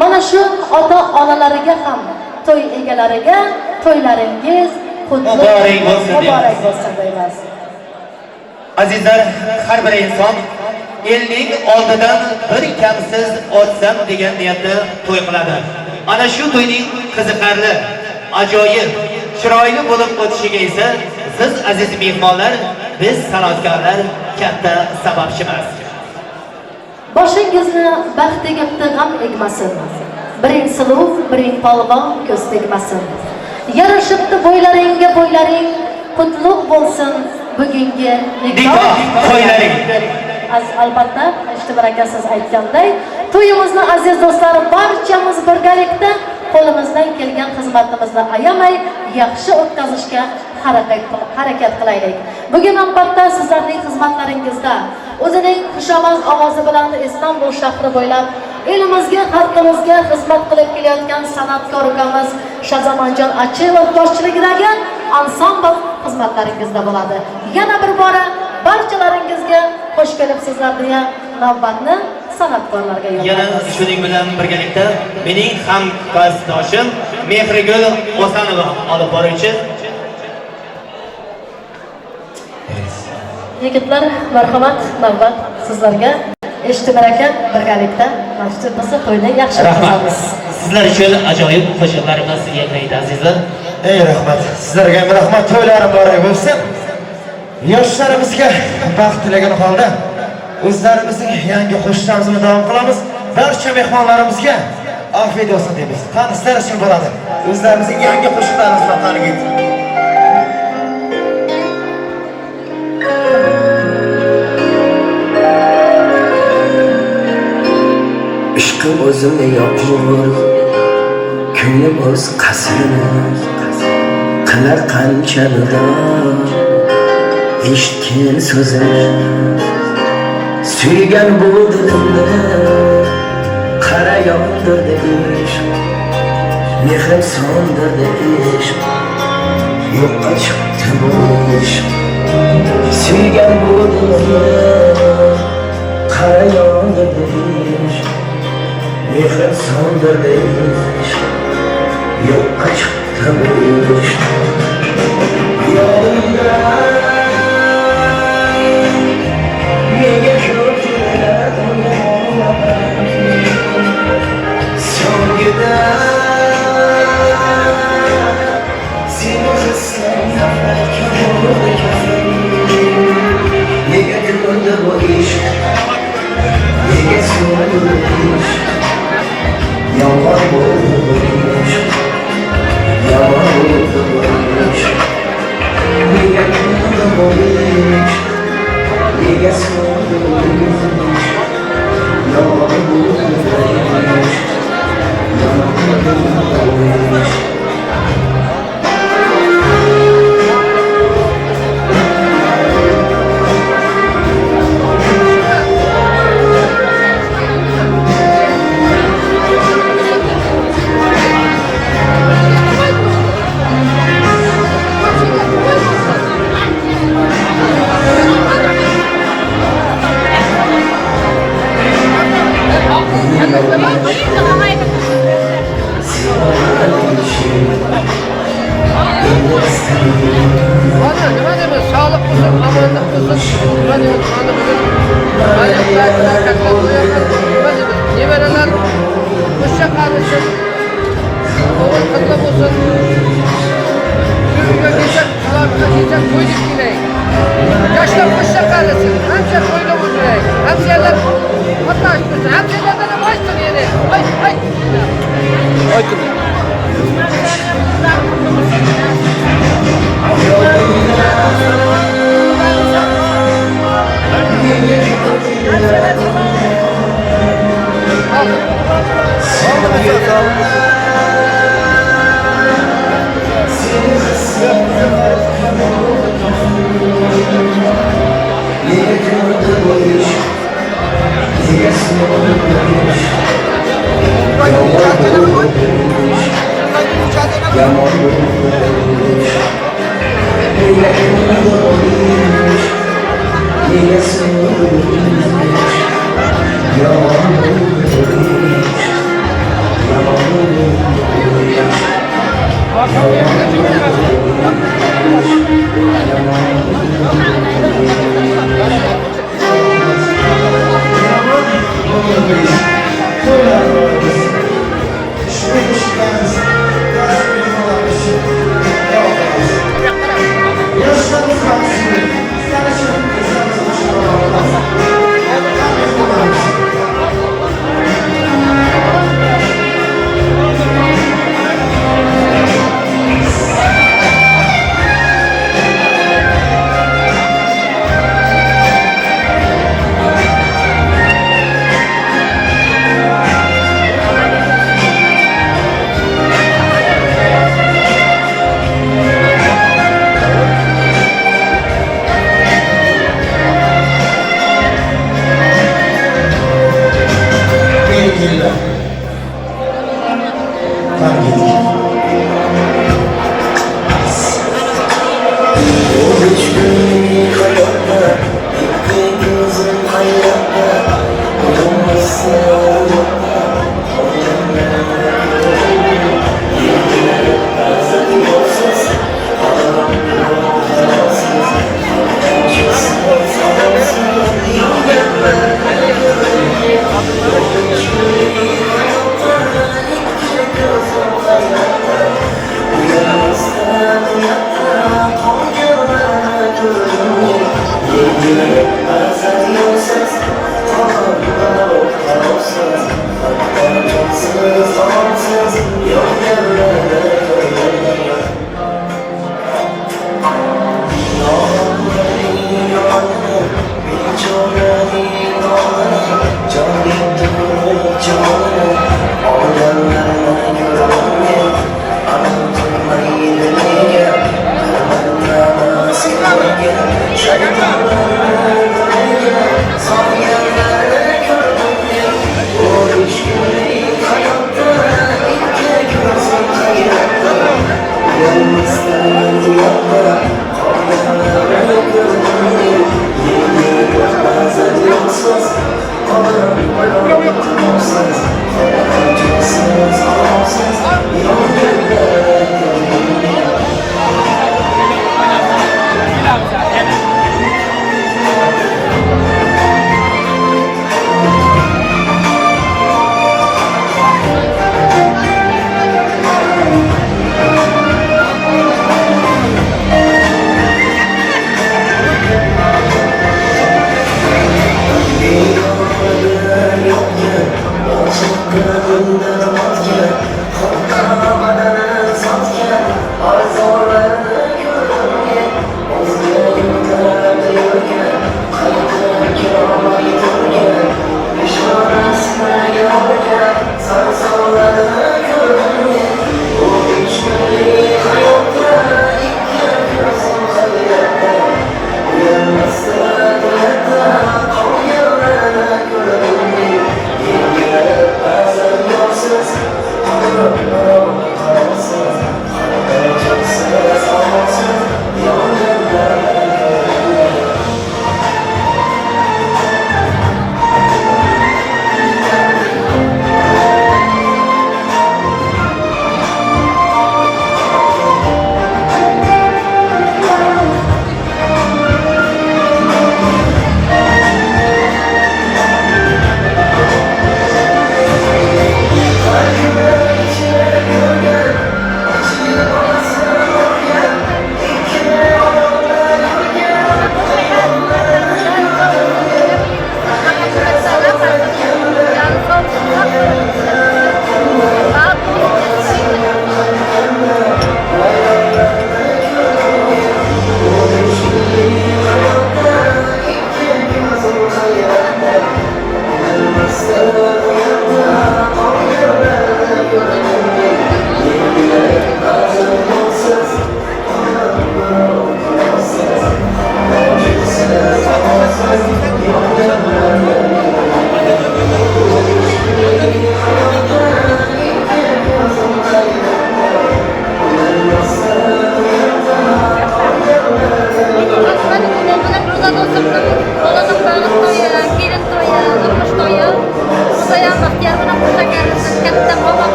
Mana shu ota-onalariga ham, to'y egalariga to'ylaringiz muborak bo'lsin deymiz. Azizlar, har bir inson elning oldidan bir kamsiz o'tsam degan niyatda to'y qiladi. Ana shu to'yning qiziqarli, ajoyib, chiroyli bo'lib o'tishiga esa siz aziz mehmonlar, biz san'atkorlar katta sababchimiz. Boshingizni baxt tegibdi g'am egmasin. Biring suluv, biring polvon ko'z tegmasin. Yarashibdi bo'ylaringga bo'ylaring, qutlug' bo'lsin. bugungi nikoh to'ylaring. Albatta, Eshtimir aka siz aytganday, to'yimizni aziz do'stlar, barchamiz birgalikda qo'limizdan kelgan xizmatimizni ayamay yaxshi o'tkazishga harakat qilaylik. Bugun albatta sizlarning xizmatlaringizda o'zining xushomad ovozi bilan Istanbul shahri bo'ylab elimizga, xalqimizga xizmat qilib kelayotgan san'atkor ukamiz Shazamonjon Achilov boshchiligidagi ansambl xizmatlaringizda bo'ladi. Yana bir bora barchalaringizga xush kelibsizlar deya navbatni san'atkorlarga yo'llamaymiz. Yana shuning bilan birgalikda mening ham kasbdoshim Mehrigul Osanova olib boruvchi. Yigitlar, marhamat, navbat sizlarga. Eshtimir aka birgalikda masjidimizni to'yni yaxshi o'tkazamiz. Sizlar uchun ajoyib qo'shiqlarimiz yangraydi azizlar. Ey rahmat, sizlarga rahmat, to'ylarim muborak bo'lsin. Yoshlarimizga baxt tilagan holda o'zlarimizning yangi qo'shiqlarimizni davom qilamiz. Barcha mehmonlarimizga afiyat olsin deymiz. Qani sizlar uchun bo'ladi. O'zlarimizning yangi qo'shiqlarimizni tanigit. Ishqim o'zimga yoqur, ko'nglim o'z qasrini qilar qancha nido. Eshitgan so'zim suygan bu dilimda qara yondirdi ishq, mehrim so'ndirdi ishq, yo'qqa chiqdi bu ishq. Suygan bu dilimda qara yondirdi ishq, mehrim so'ndirdi ishq, yo'qqa chiqdi bu ishq. Yolunda nega ko'rdilar so'ngida seni hislar nafratga bo'ldi kafan. Nega ko'rdi bu ishq, nega so'ndi bu ishq, yolg'on bo'ldi bu ishq, yolg'on bo'ldi bu ishq. Nega ko'rdi bu ishq, nega so'ndi bu ishq, yolg'on bo'ldi bu ishq, yolg'on bo'ldi bu ishq. You're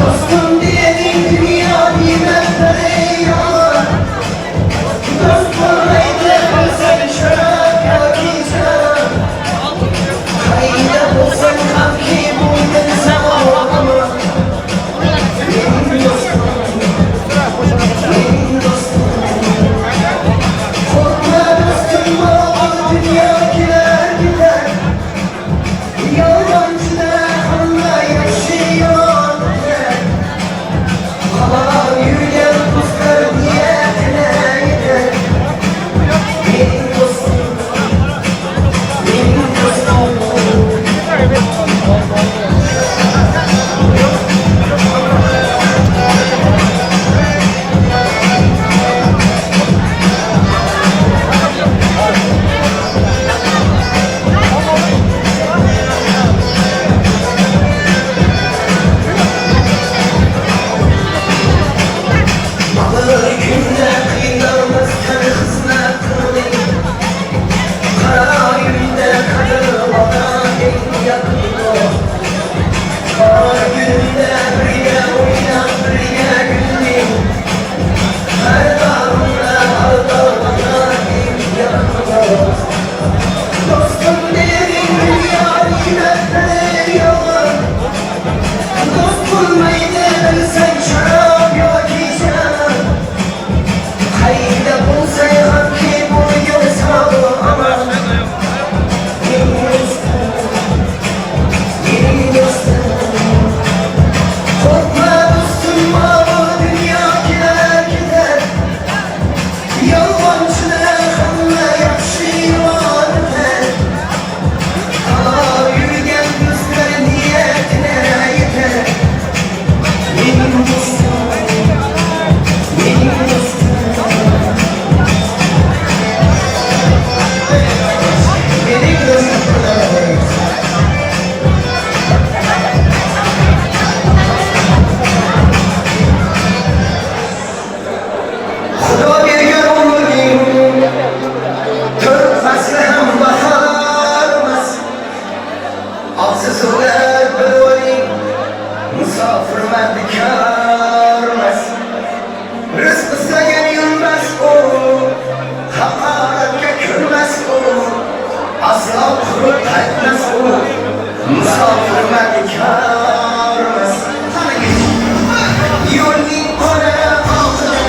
Dostum diyenin dünya nimetleri yalan. Dostum neydi sen şarap yakacağım. Kayda bulsan kanki buydun zamanımı. Benim dostum, benim dostum. Korkma dostum bu dünya gider gider. Yalancı da kanla yaşıyor. Allah yürüyen dostlar niyetine gider. Benim dostum, benim dostum. Ağır günde kıyılmazken hızla kırılayım. Kara günde kırılmadan en yakın ol. Kara günde birge oynan birge güleyim. Her dağımda aldırmadan en yakın ol. Dostum derin dünya nimetleri yalan. Dost bulmayı sen şarap yakacağım. Hayda bulsa hangi boyun sağ ama. Benim dostum, benim dostum. Korkma dostum bu dünya gider gider. Yalancılar kanla yaşıyor der. Aa yürüyen gözler niyetine yeter. Benim dostum, benim dostum. Benim dostum. Xudo bergan umrning to'rt fasli ham baharmas. Afsus ular birovning musofirman bekormas. Rizq istagan yurmas u, haqoratga ko'nmas u. Aslo qurib qaytmas u, musofirman bekormas. Yo'lning qora oxiri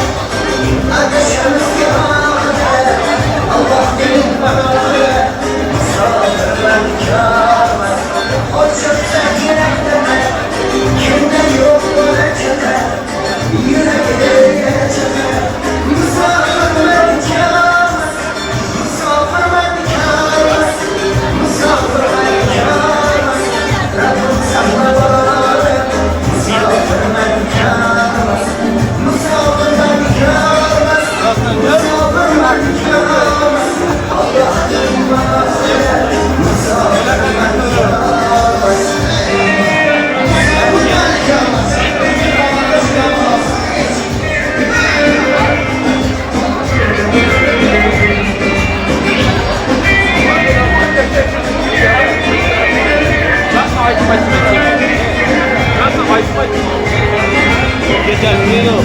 adashamizga oxiri. Alloh bilir oxiri musofirman bekormas. Ochiqsa yurakda kimda yo'q bo'lajak. Yuragida yashar musofirman bekormas. Musofirman bekormas. Musofirman bekormas. Rabbim saqlab musofirman bekormas. Musofirman bekormas. Musofirman bekormas. Allohning ma'rifati musofirman bekormas. Geçen gün o.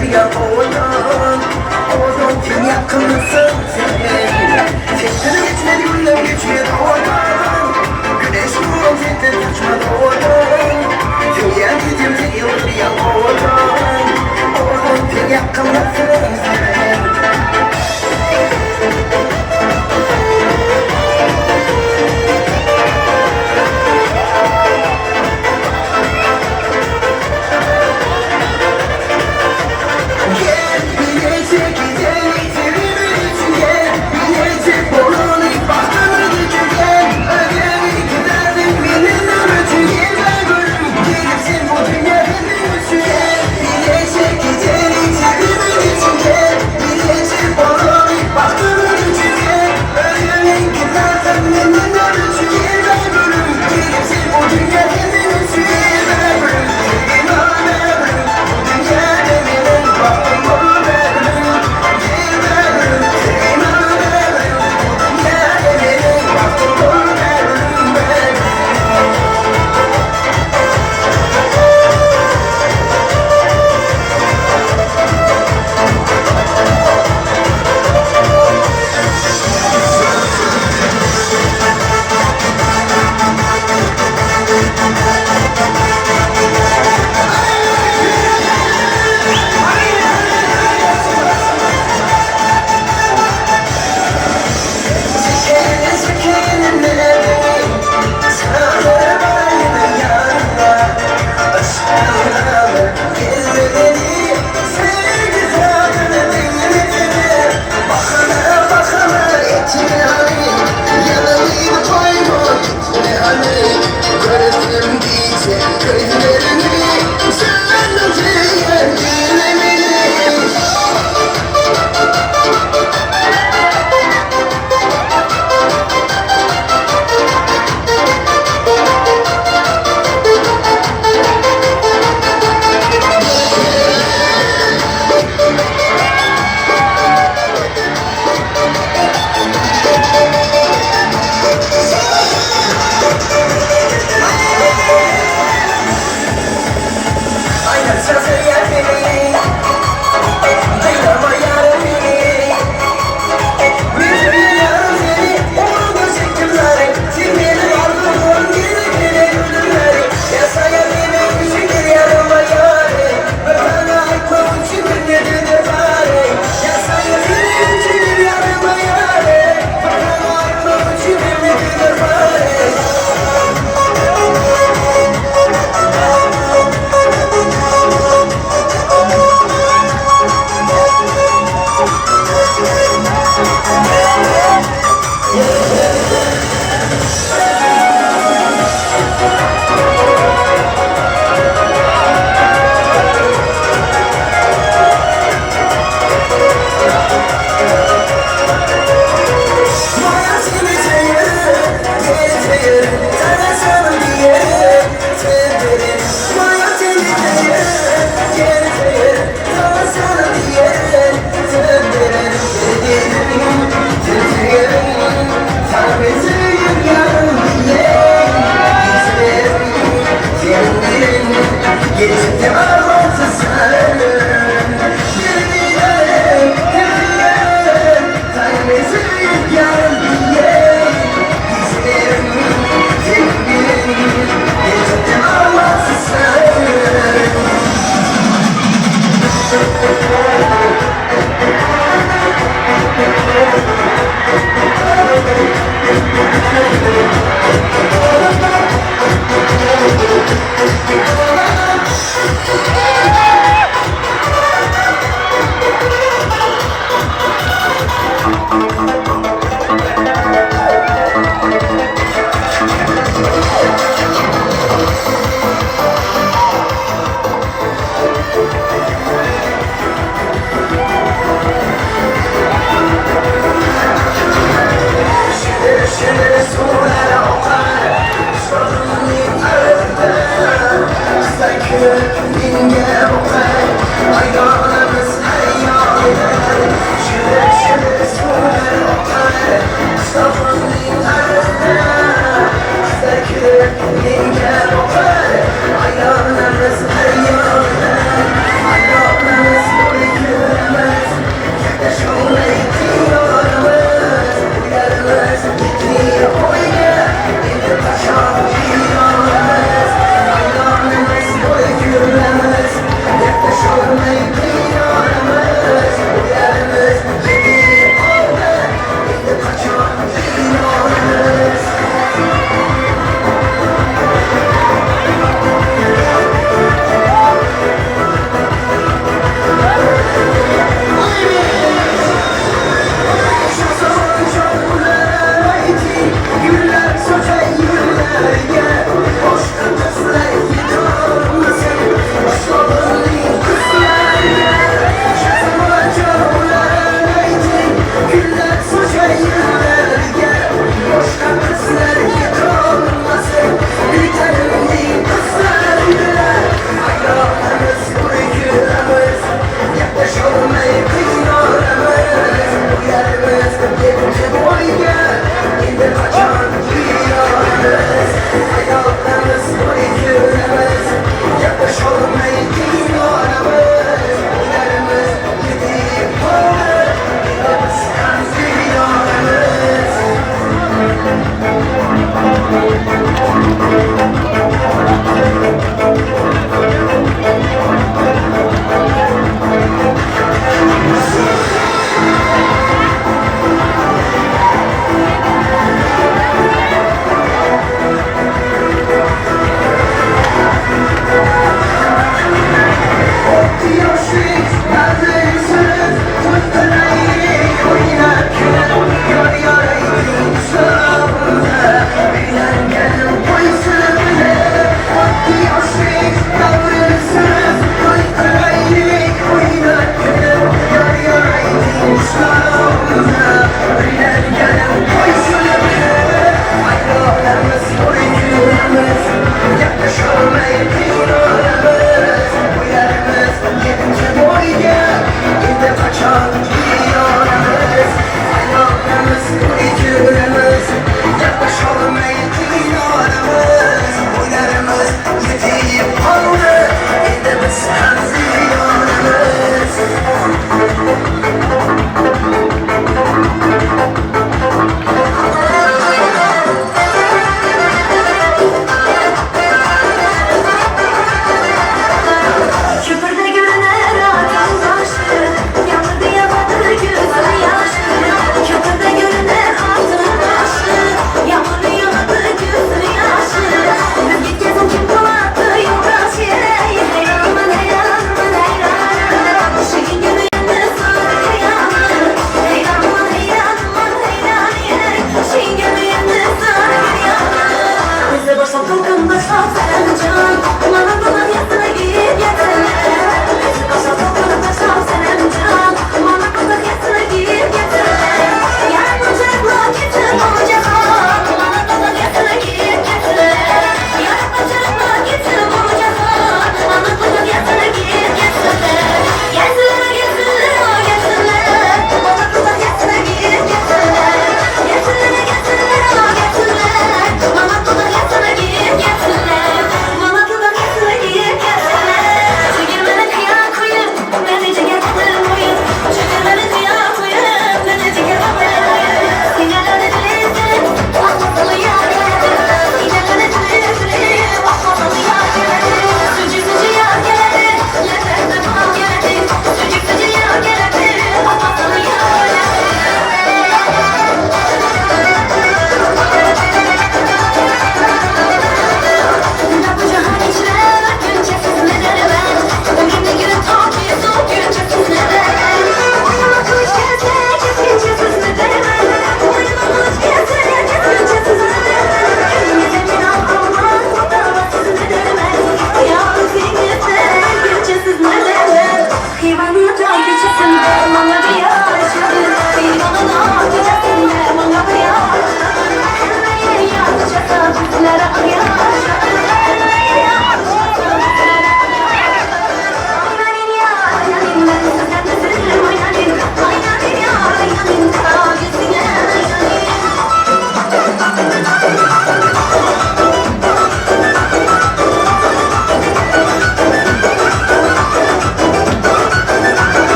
ya oğlan kim yakınısın sen Tekrar geçmedi günler geçmedi oğlan Güneş vurup tekrar kaçmadı oğlan Dünya gidimde yıldır ya oğlan Oğlan kim yakınısın sen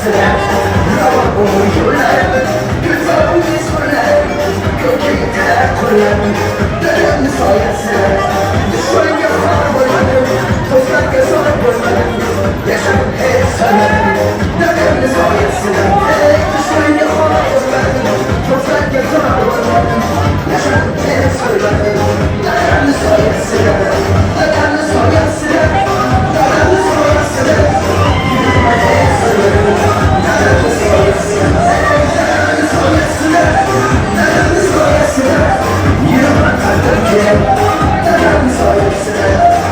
soyasılar Rava uyular Güzel mesullar Gökeyte kurlar Dönüm soyasılar Düşman yapar boyladım Tozlak yazar boyladım Yaşam hep sanırım Dönüm soyasılar Düşman yapar boyladım Tozlak yazar boyladım Yaşam hep sanırım Dönüm soyasılar Dönüm soyasılar Dönüm soyasılar Yürüme hep sanırım Dönüm soyasılar Dönüm soyasılar Dönüm soyasılar Yürüme kalırken Dönüm soyasılar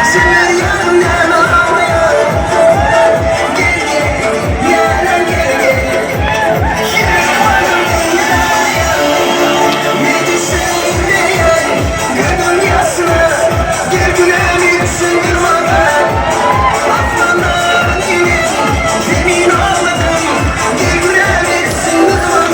Sever yanımdan ağlıyor. Gel gel, yana gel gel. Yürüyorum dünyaya. Ne düşündüğün gönül yasına. Gel gülebilirsin durmadan. Aklımdan yine emin olmadım. Gel gülebilirsin durmadan.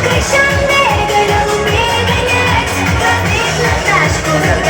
Кричам, бегай, убегай, нет, разбить на тачку.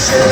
Cemali,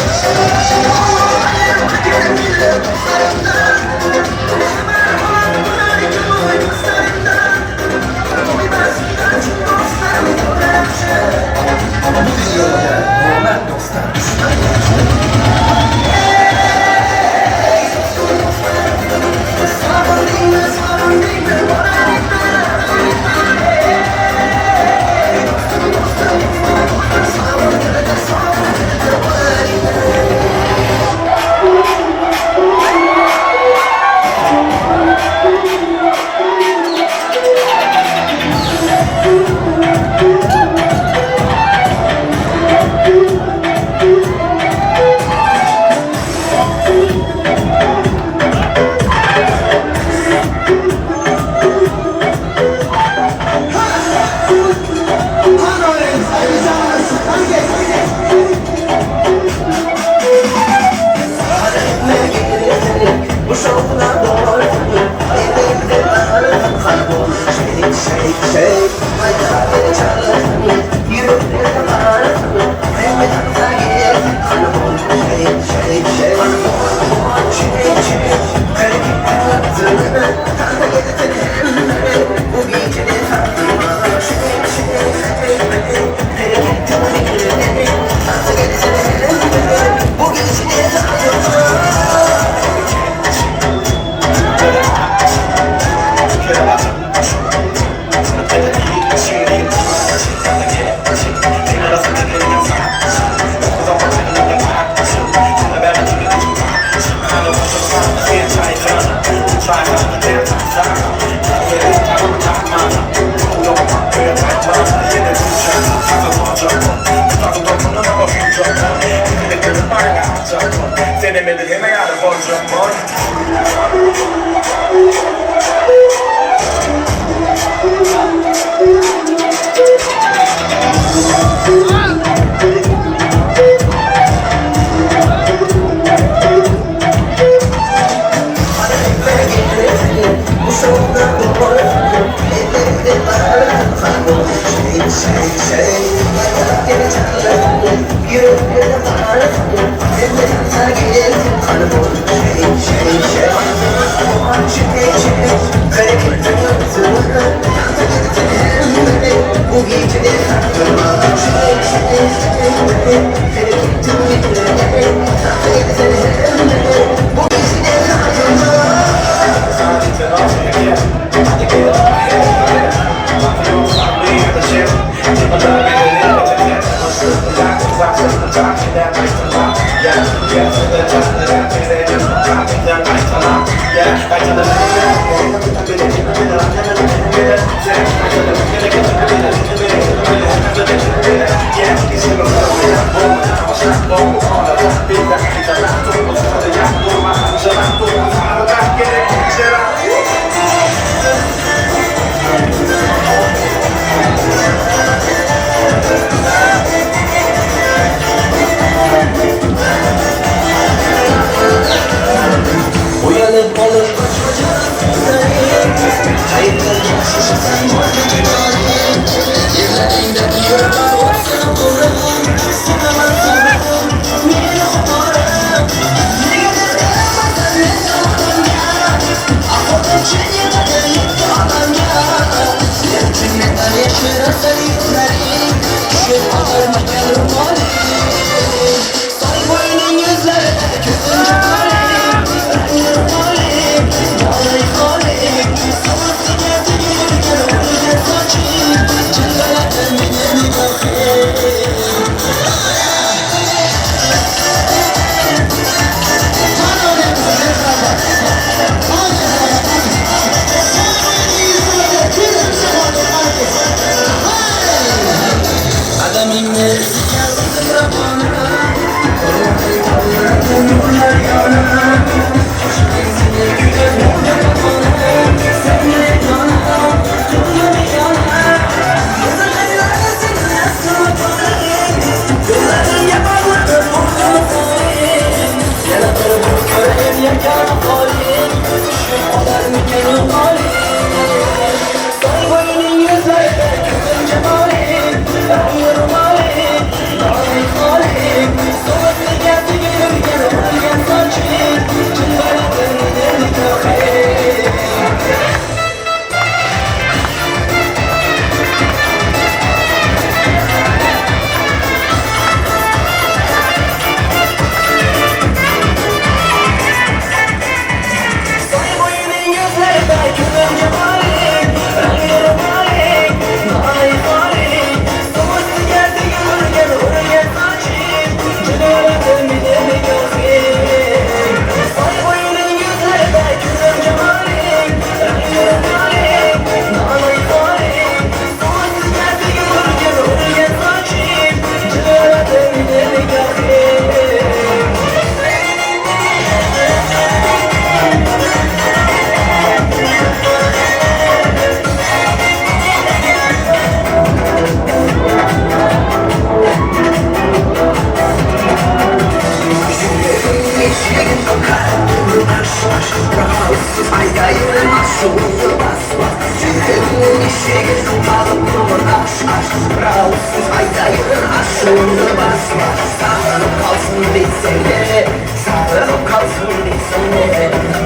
basma. Sağlanıp kalsın değilsen de, sağlanıp kalsın değilsen de,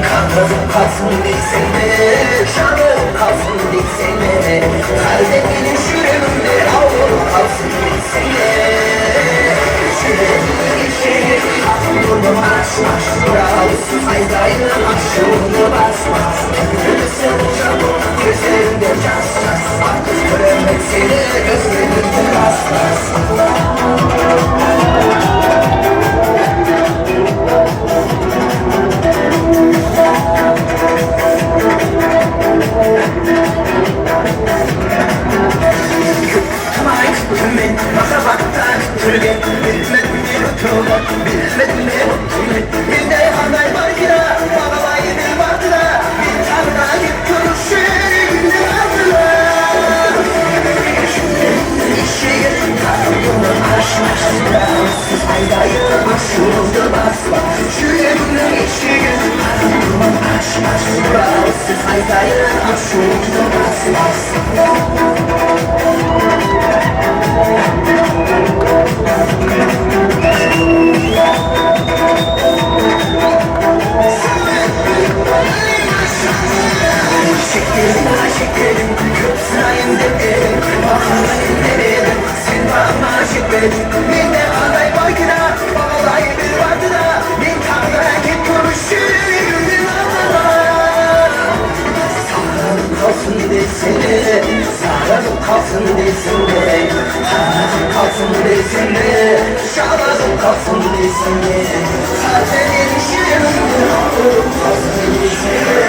kalmasın kalsın değilsen de, şanım kalsın değilsen de, kalbim benim şürümde avlup kalsın değilsen de, şürümün içi burnu açma, bravosun aydayın aşığını basma, gülüsün çabuk gözlerinde caslas, artık göremek seni gözlerinde rastlas. Bilmedim makabattan türgen, bilmedim ne oturgan, bilmedim ne oturgan. Bir de haber var ki da, babalayı bir vardı da, bir tane git görüşür günde vardılar. İşe gelin kalbimi aşmışlar, aydayı başımda basma. Şuraya günün işe gelin kalbimi aşmışlar, aydayı başımda basma. Şekerim, köpsayım dedim, bakmayın dedim, sen bana şekerim. Bir de aday var ki da, babalayı bir vardı da, bir kavga git konuşur günün altına. Sağlanıp kalsın desene, sağlanıp kalsın desene, kalsın desene, şalanıp kalsın desene, zaten erişirim, kalsın desene.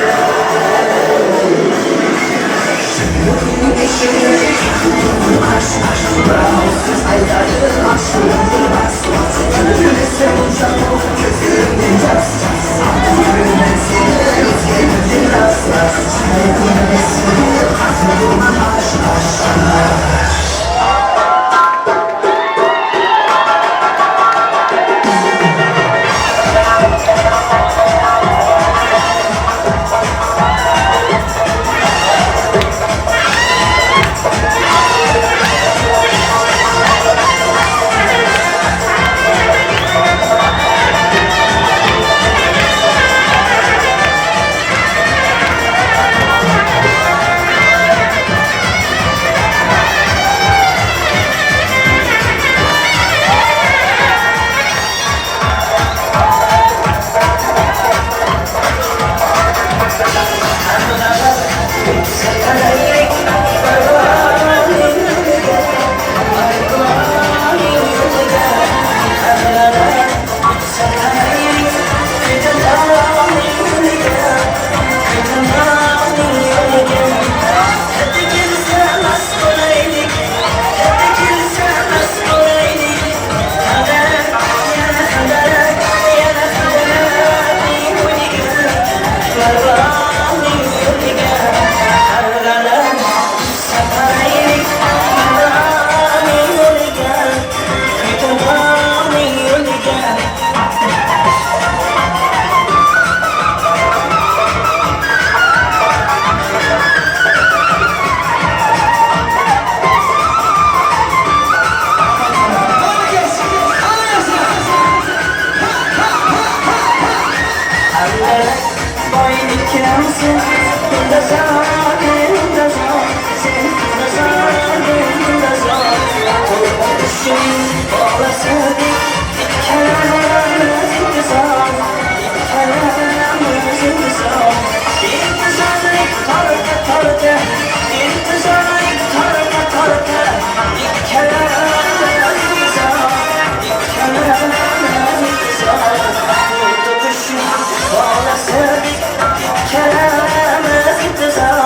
Kelamız intizar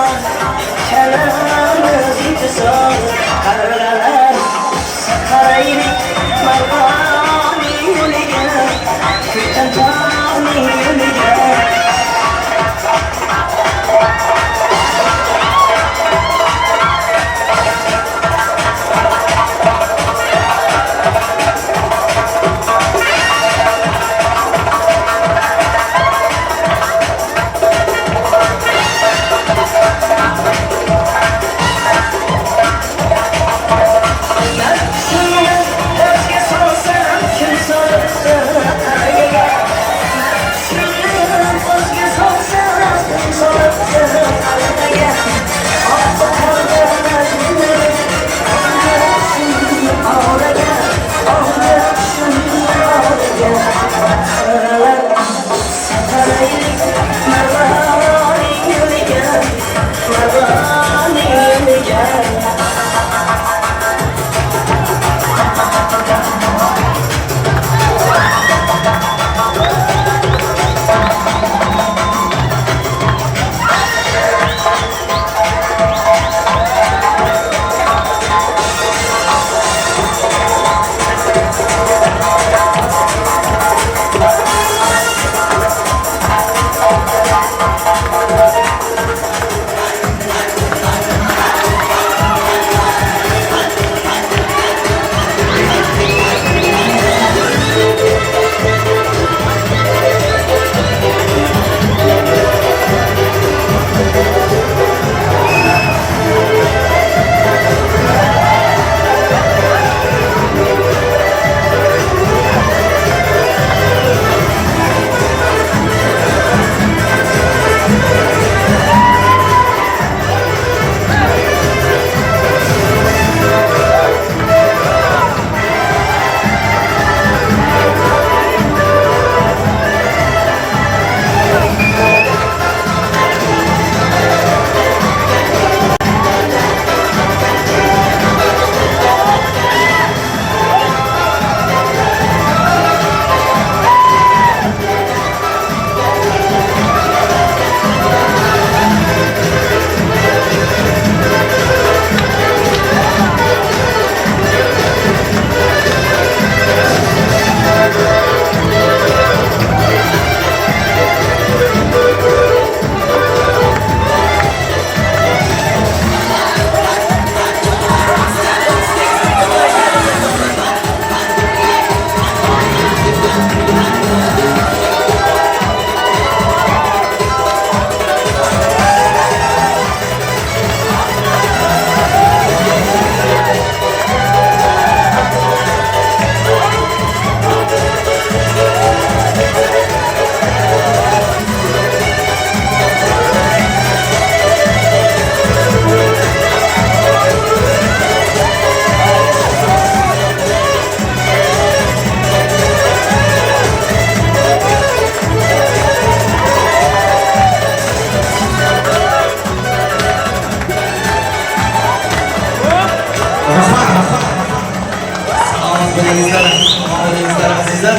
Sizlar azizlar.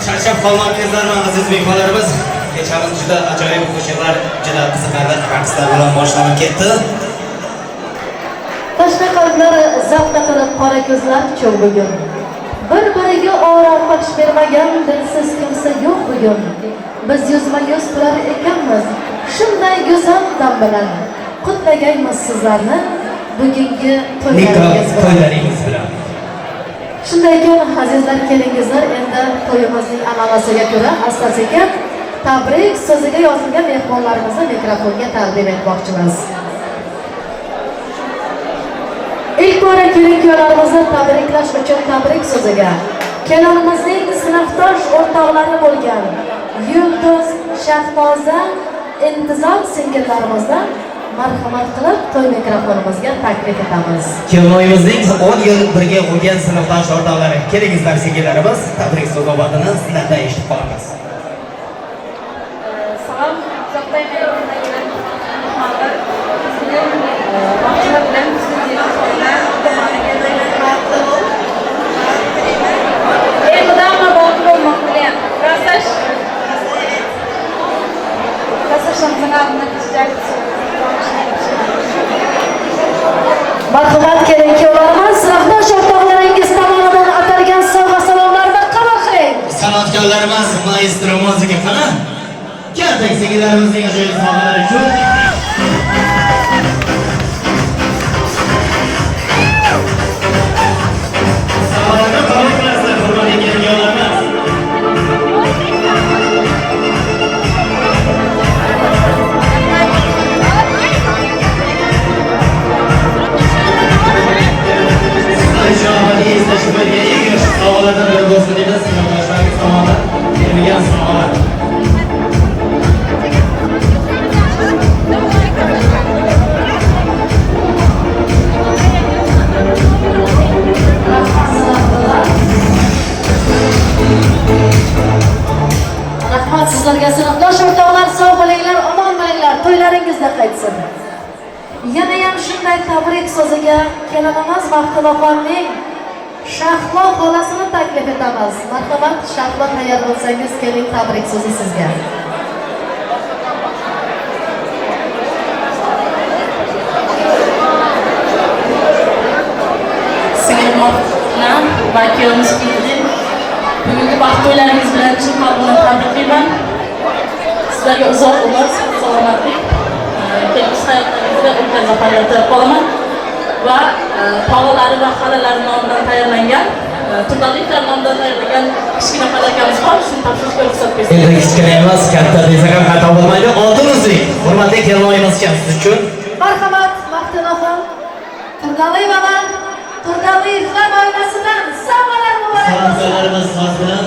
Charchab qolmadingizlarmi aziz mehmonlarimiz? Kechamiz juda ajoyib qo'shiqlar, juda qiziqarli raqslar bilan boshlanib ketdi. Tashna qalblar zavq qilib qora ko'zlar cho'g' bugun. Bir-biriga orom baxsh bermagan dilsiz kimsa yo'q bugun. Biz yuzma-yuz turar ekanmiz, shunday go'zal dam bilan. Qutlagaymiz sizlarni bugungi to'ylaringiz bilan. Shunday ekan, azizlar, kelingizlar, endi to'yimizning an'anasiga ko'ra asta-sekin tabrik so'ziga yozilgan mehmonlarimizni mikrofonga taqdim etmoqchimiz. İlk bora kelin-kuyovlarimizni tabriklash uchun tabrik so'ziga kelinimizning sinfdosh o'rtoqlari bo'lgan Yulduz, Shahnoza, Intizor singillarimizdan marhamat qilib to'y mikrofonimizga taklif etamiz. Kelinoyimizning 10 yil birga bo'lgan sinfdosh o'rtoqlari, kelingizlar singillarimiz, tabrik so'zlarini sizlardan eshitib qolamiz. Salom, Zoqday maydonidagi mehmonlar, sizlar vaqtlar bilan sizlar to'ylar tomoniga tayyorlanmoqda. E'tidan mabog' bo'lmoqda. Rastash. Sanatını kısacaksın. Marhamat kelin-kuyovlarimiz, sinfdosh o'rtoqlaringiz tomonidan atalgan sovg'a salomlarni qabul qiling. San'atkorlarimiz, maestro muzika qani? Keldik singllarimizning ajoyib sovg'alari uchun. Sovg'alarni qabul qilasizlar, hurmatli kelin-kuyovlarimiz. Şahane izleşmeye iyi sağlardan beri dostlarıyla sınavlaşmak zamanı gelmeyen sağlar. Rahmat sizlarga, sinfdosh o'rtoqlar, sog' bo'linglar, omon bo'linglar, to'ylaringizda qaytsin. Yana ham shunday tabrik so'ziga kelinimiz Mahtuloxonning Shahlo xolasini taklif etamiz. Marhamat, Shahlo tayyor bo'lsangiz, keling, tabrik so'zi sizga. Singlim bilan va kelimiz keldi. Bugungi baxt to'ylaringiz bilan chin qalbimdan tabriklayman. Sizlarga uzoq umr, salomatlik, kelgusi hayotlaringizda ulkan zafarlar tilab qolaman. Va tog'alari va xalalari nomidan tayyorlangan, turdaliklar nomidan tayyorlangan kichkina falakamiz bor, shuni topshirishga ruxsat bersangiz. Endi kichkina emas, katta desak ham xato bo'lmaydi. Oltin uzrik, hurmatli kelinoyimiz siz uchun. Marhamat, Mahtuloxon, Turdayevadan, Turdaliyevlar oilasidan sovg'alar muborak bo'lsin. San'atkorlarimiz so'z bilan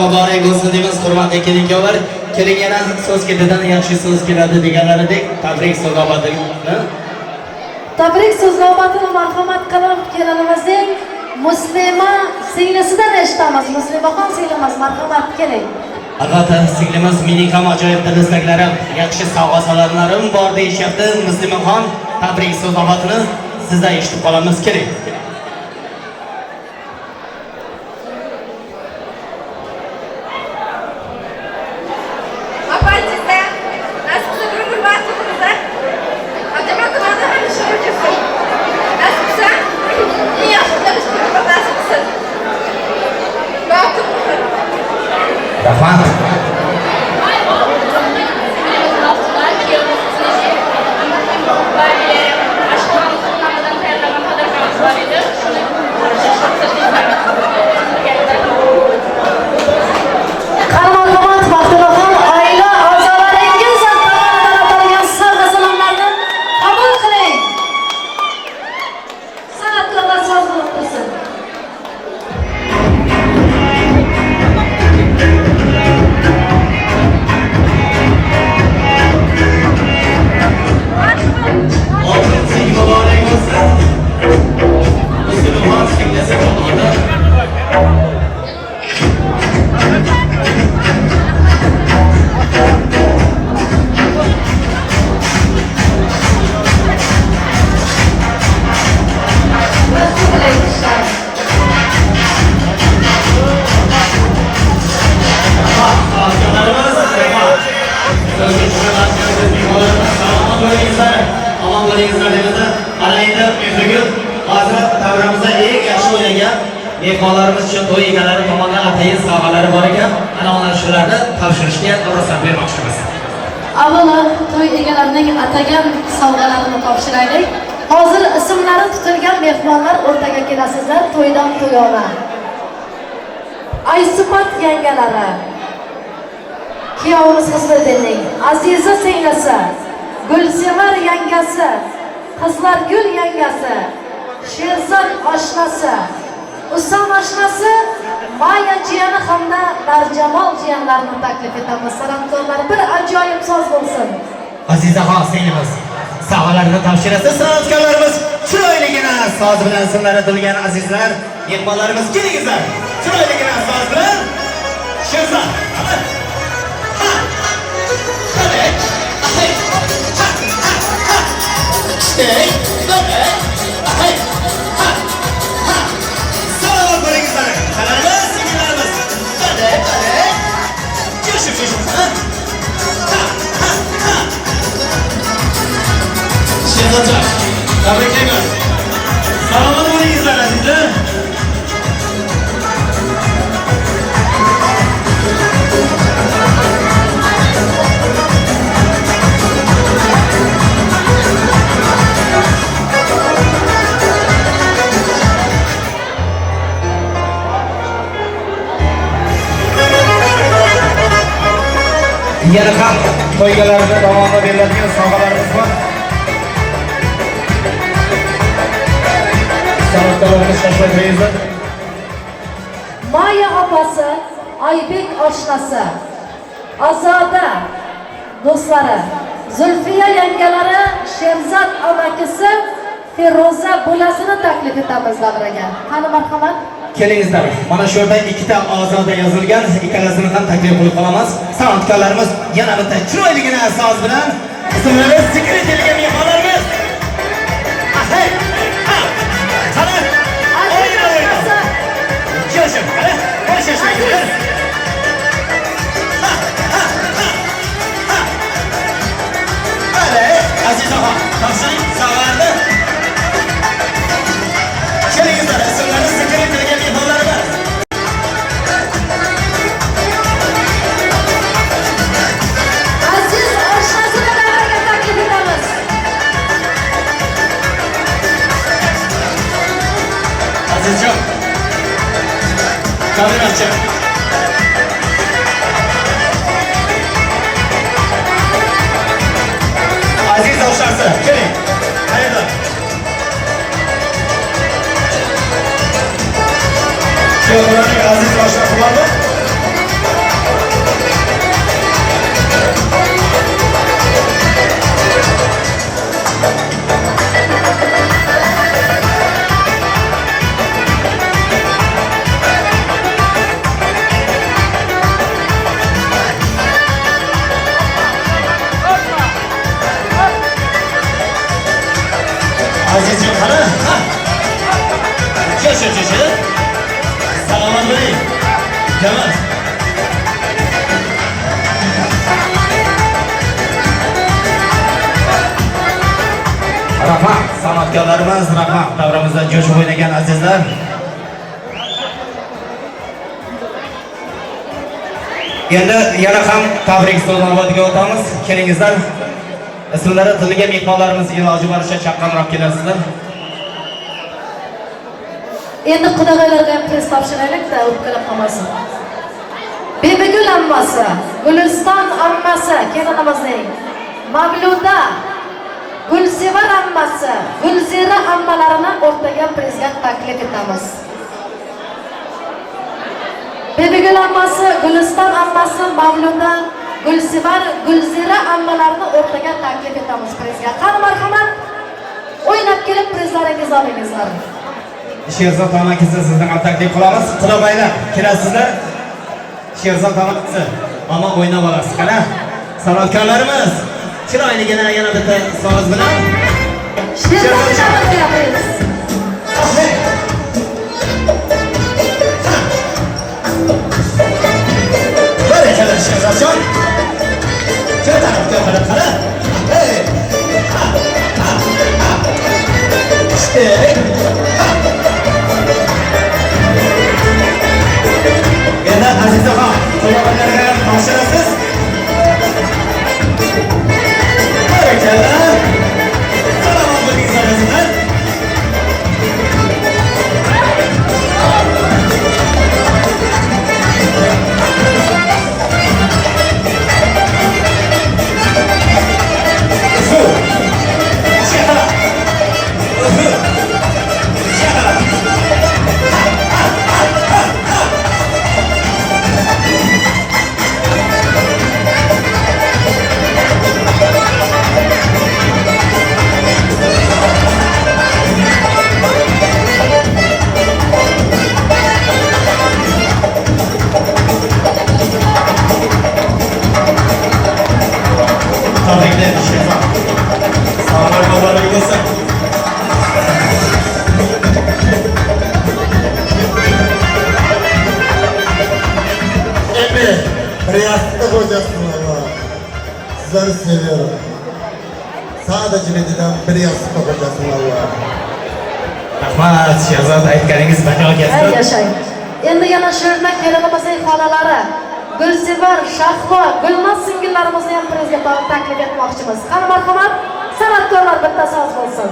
muborak bo'lsin deymiz, hurmatli kelin-kuyovlar. Keling, yana so'z ketidan yaxshi so'z keladi deganlaridek tabrik so'zlamatini. Tabrik so'zlamatini marhamat qilib kelinimizning Muslima singlisidan eshitamiz. Muslimaxon singlimiz, marhamat keling. Albatta, singlimiz mening ham ajoyib tilaklarim, yaxshi sovg'a-salomlarim bor deyishyapti. Muslimaxon tabrik so'zlamatini sizdan eshitib qolamiz, keling. Rahmat. Qanoat Mahtuloxon oila a'zolaringiz tomonidan sovg'a salomlarni qabul qiling. San'atkorlar so'z bo'lsin. Mehmonlarimiz uchun to'y egalari tomonidan atayin sovg'alari bor ekan, ana ona shularni topshirishga ruxsat bermoqchimiz. Avvalo to'y egalarining atagan sovg'alarini topshiraylik. Hozir ismlari tutilgan mehmonlar o'rtaga kelasizlar. To'ydan to'yona. Aysifat yangalari, kuyovimiz Husniddinning Aziza singlisi, Gulsemar yangasi, Qizlargul yangasi, Sherzod oshnasi, Usam oshnasi, Maya jiyani hamda Barjamol jiyanlarini taklif etamiz. San'atkorlar bir ajoyib so'z bo'lsin. Azizaxon singlimiz, sovg'alarni topshirasiz. San'atkorlarimiz chiroyligina so'z bilan simlari to'lgan azizlar, mehmonlarimiz kelingizlar. Chiroyligina so'z bilan Sherzod. Selamat bo'lingizlar. Qalarimiz, singillarimiz. Qade. Jo'shib. Sherzodjon, tabriklayman. Salomat bo'lingizlar azizlar. Yana ham to'ygalarda davomida beriladigan sovg'alarimiz bor. San'atkorlarimiz shoshilmaydi. Maya opasi, Aybek oshnasi, Azoda do'stlari, Zulfiya yangalari, Sherzod amakisi, Feroza bolasini taklif etamiz davraga. Qani marhamat. Kelingizlar. Mana shu yerda ikkita Ozoda yozilgan, ikkalasini ham taklif qilib qolamiz. San'atkorlarimiz yana bitta chiroyligina so'z bilan ismlari zikr etilgan mehmonlarimiz. Qani? Jo'shib, qani? Qo'shishmaydilar. Azizaxon, topshiring sovg'alarni. Kelingizlar, ismlari zikr etilgan mehmonlarimiz. Aziz oshnasini davraga taklif etamiz. Azizjon, kamerachi. Aziz oshnasi, keling. Qayerda? Kuyovlarning aziz oshnasi bormi? Azizjon, qani? Jo'shib. Salomat bo'ling. Jamol. Rahmat, san'atkorlarimiz, rahmat. Davramizda jo'shib o'ynagan azizlar. Endi yana ham tabrik so'znomasiga o'tamiz. Kelingizlar. Ismlari tiliga mehmonlarimiz iloji boricha chaqqonroq kelasizlar. Endi qudag'aylarga ham press topshiraylik-da, o'pkalab qolmasin. Bebigul ammasi, Guliston ammasi, kelinimizning Mavluda, Gulsevar ammasi, Gulzira ammalarini o'rtaga pressga taklif etamiz. Bebigul ammasi, Guliston ammasi, Mavluda, Gulsevar, Gulzira ammalarini o'rtaga taklif etamiz pressga. Qani marhamat, o'ynab kelib presslaringizni olingizlar. Sherzod amakizni sizdan ham taklif qilamiz. Qudabaylar, kelasizlar. Sherzod amakisi, mama o'ynab olasiz. Qana? San'atkorlarimiz, chiroyligina yana bitta so'z bilan. Sherzod amakimiz. Barakalar Sherzodjon. Shu tarafga qarab qara. Hey! Endi Azizaxon, qo'llarga topshirasiz. Barakalar. Salom bo'ling. Sizleri seviyorum. Sadece Medi'den bir yastık yapacaksın Allah. Rahmat, Sherzod aytganingiz bajo kelsin. Ay yaşayın. Endi yana shirna kelinimizning xonalari Gulsevar, Shahlo, Gulnaz singillarimizni ham prezga taklif etmoqchimiz. Qani marhamat, san'atkorlar bitta so'z bo'lsin.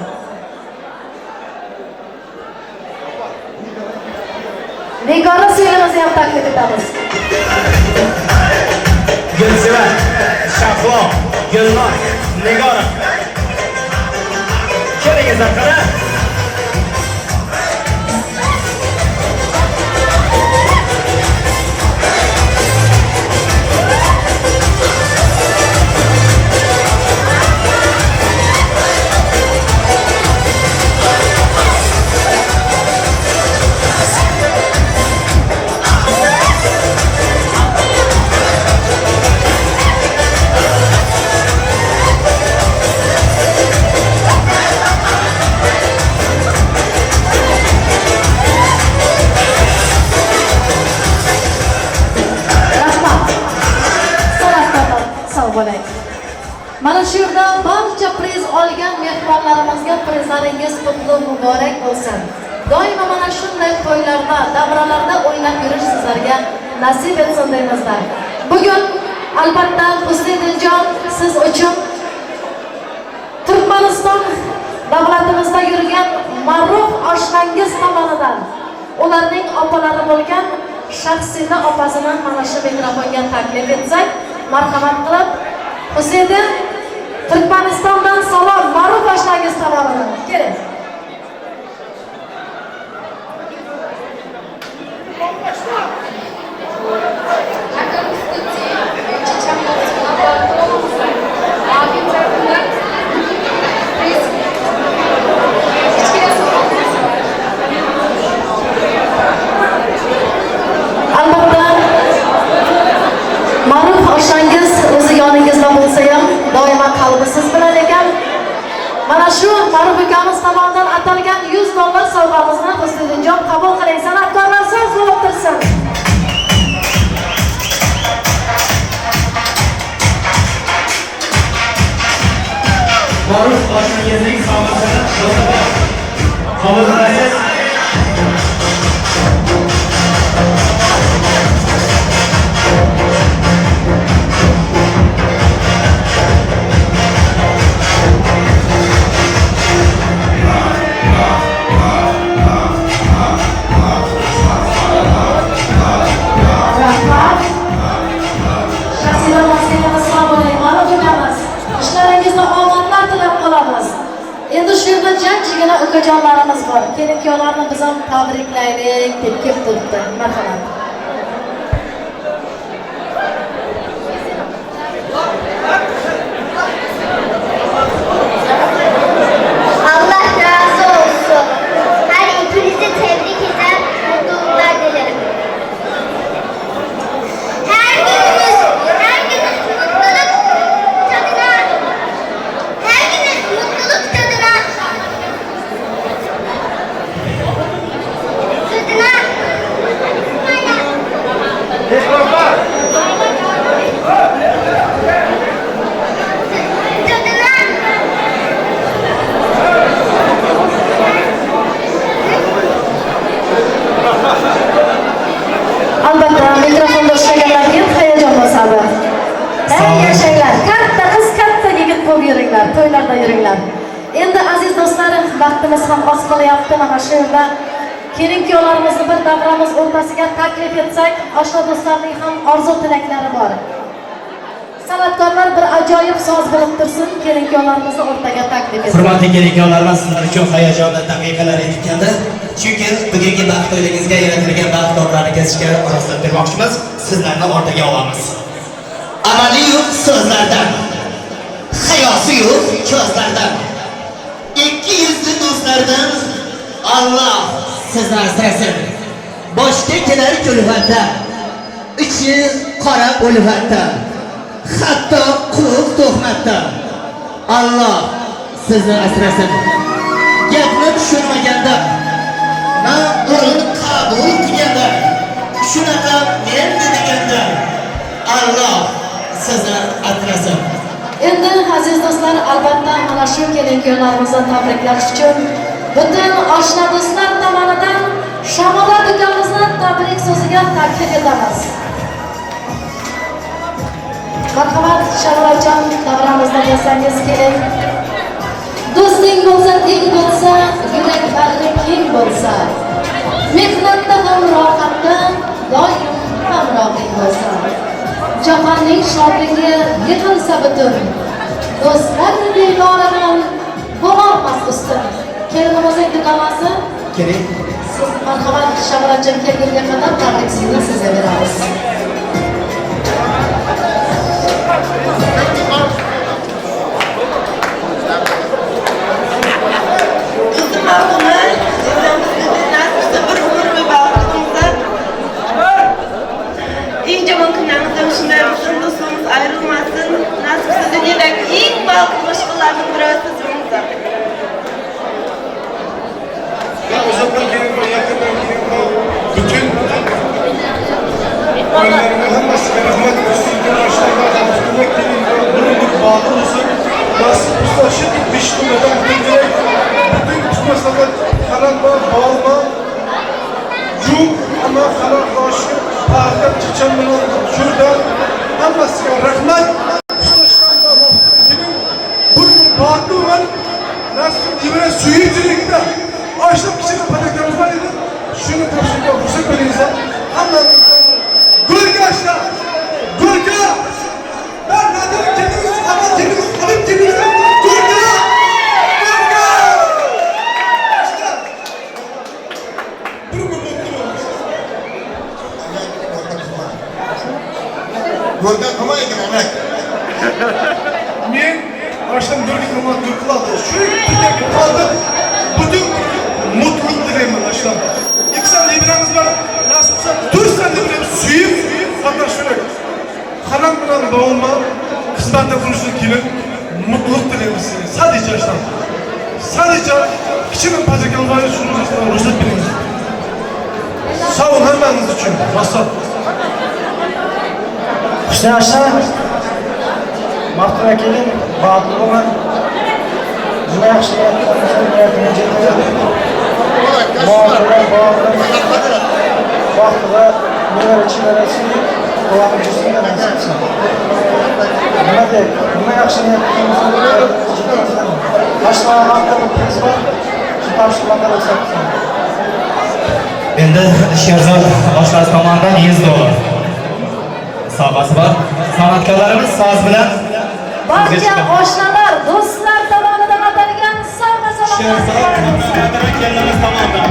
Nigora singilimizni ham taklif etamiz. Gulsevar, Shahlo, Gulnaz, Nigora. Kelingizlar qara. Mana shu yerda barcha priz olgan mehmonlarimizga prizlaringiz qutlug' muborak bo'lsin. Doimo mana shunday to'ylarda, davralarda o'ynab yurish sizlarga nasib etsin deymizlar. Bugun albatta Husniddinjon siz uchun Turkmaniston davlatimizda yurgan ma'ruf oshnangiz tomonidan ularning opalari bo'lgan Shaxsina opasini mana shu mikrofonga taklif etsak, marhamat qilib Husniddin Turkmanistondan salom, ma'ruf oshnangiz tomonidan. Keling. Albatta ma'ruf oshnangiz o'zi yoningizda bo'lsa ham doimo qalbi siz bilan ekan. Mana shu ma'ruf ukamiz tomonidan atalgan $100 sovg'amizni Husniddinjon qabul qiling. San'atkorlar so'z bo'lib tursin. Ma'ruf oshnangizning sovg'asini qabul qilasiz. kichkina ukajonlarimiz bor. Kelinki ularni biz ham tabriklaylik deb kelib turibdi. Marhamat. Allah razı olsun. Her ikinizi tebrik eder, mutluluklar dilerim. Her gününüz mutluluk tadına, her gününüz mutluluk tadına, albatta mikrofonda ushlaganlarga ham hayajon bosadi. Yashanglar, katta qiz, katta yigit bo'lib yuringlar, to'ylarda yuringlar. Endi aziz do'stlarim, vaqtimiz ham oz qolyapti. Mana shu yerda kelin-kuyovlarimizni bir davramiz o'rtasiga taklif etsak, oshna do'stlarning ham orzu tilaklari bor. San'atkorlar bir ajoyib so'z bo'lib tursin, kelin-kuyovlarimizni o'rtaga taklif etsin. Hurmatli kelin-kuyovlarimiz, sizlar uchun hayajonli daqiqalar yetganda, chunki bugungi baxt to'yligingizga yaratilgan baxt tortlarini kesishga ruxsat bermoqchimiz. Sizlarni o'rtaga olamiz. Amali yo'q so'zlardan, hayosi yo'q ko'zlardan, ikki yuzli do'stlardan Allah sizni asrasin. Boshga kelar kulfatda, ichi qora ulfatda, hatto quruq tuhmatda. Allah sizni asrasin. Gapni tushunmaganda, men o'rin qabul qilganda, shunaqa men deganda, Allah sizni asrasin. Endi aziz do'stlar, albatta mana shu kelin-kuyovlarimizni tabriklash uchun butun oshna do'stlar tomonidan Shamolat ukamizni tabrik so'ziga taklif etamiz. Marhamat, Shamolatjon, davramizda bo'lsangiz keling. Do'sting bo'lsa, teng bo'lsa, yurak bag'ri keng bo'lsa, mehnatda ham rohatda doim hamrohing bo'lsa, jahonning shodligi yig'ilsa butun, do'stlar devori ham bo'lolmas ustun. Kelinimizning dugonasi keling. Siz marhamat, Shamolatjon kelgunga qadar tabrik so'zini sizga beramiz. Eng yomon kunlarimizdan shunday bo'lsin, do'stlarimiz ayrilmasin. Nasibsa dunyodagi eng balqib qo'shiqlarning biri sizimizdir. Uzaktan gelin var, yakından gelin var. Bütün ailelerine hammasına rahmet üstünden aşağıdan üstüne gelin var. Bulunduk bağlı olsun. Nasip ustaşık bir şunlardan bildirek. Bütün tutmasına karanma, bağlama. Yuh ama karanlaşı. Ağırdan çiçeğimden şurada. Hammasına rahmet. Ustaştan bağlı. Gelin bugün bağlı var. Nasip İbrahim suyu içerikte. Açtım kişinin pataklarımız var idi. Şunu tavsiye ruhsat verinize. Anladım. Gölge açla. Gölge. Ben zaten kendimiz alıp kendimiz. Gölge. Gölge. Açla. Bunu mutlu olmuş. Gölge kama ekin emek. Men açtım gölge kama döküldü. Şu tüteki kaldı. Bütün mutluluk dilerim arkadaşlar. İki tane libremiz var. Nasipse 4 tane librem suyup hatta şöyle karan bilen doğulma kızlarda konuştuğu gelin mutluluk dilerim size. Sadece arkadaşlar. Sadece kişinin pazarkalı var ya şunu ruhsat biliniz. Sağ olun hemeniniz için. Vasat. İşte aşağı Mahtura kelin bağlı olan ne yaxshi vaqtida nelar ichilarasi qulog'i jusimga nasibsin. Nima deb, nima yaxshi niyatimizni boshqa vaqtimiz bor, shu topshiriqlarni o'tkazamiz. Endi Sherzod oshlar tomonidan $100 sovg'asi bor. San'atkorlarimiz so'z bilan barcha oshnalar, do'stlar tomonidan atalgan sovg'a Sherzod Abdulqodir kelimiz tomonidan.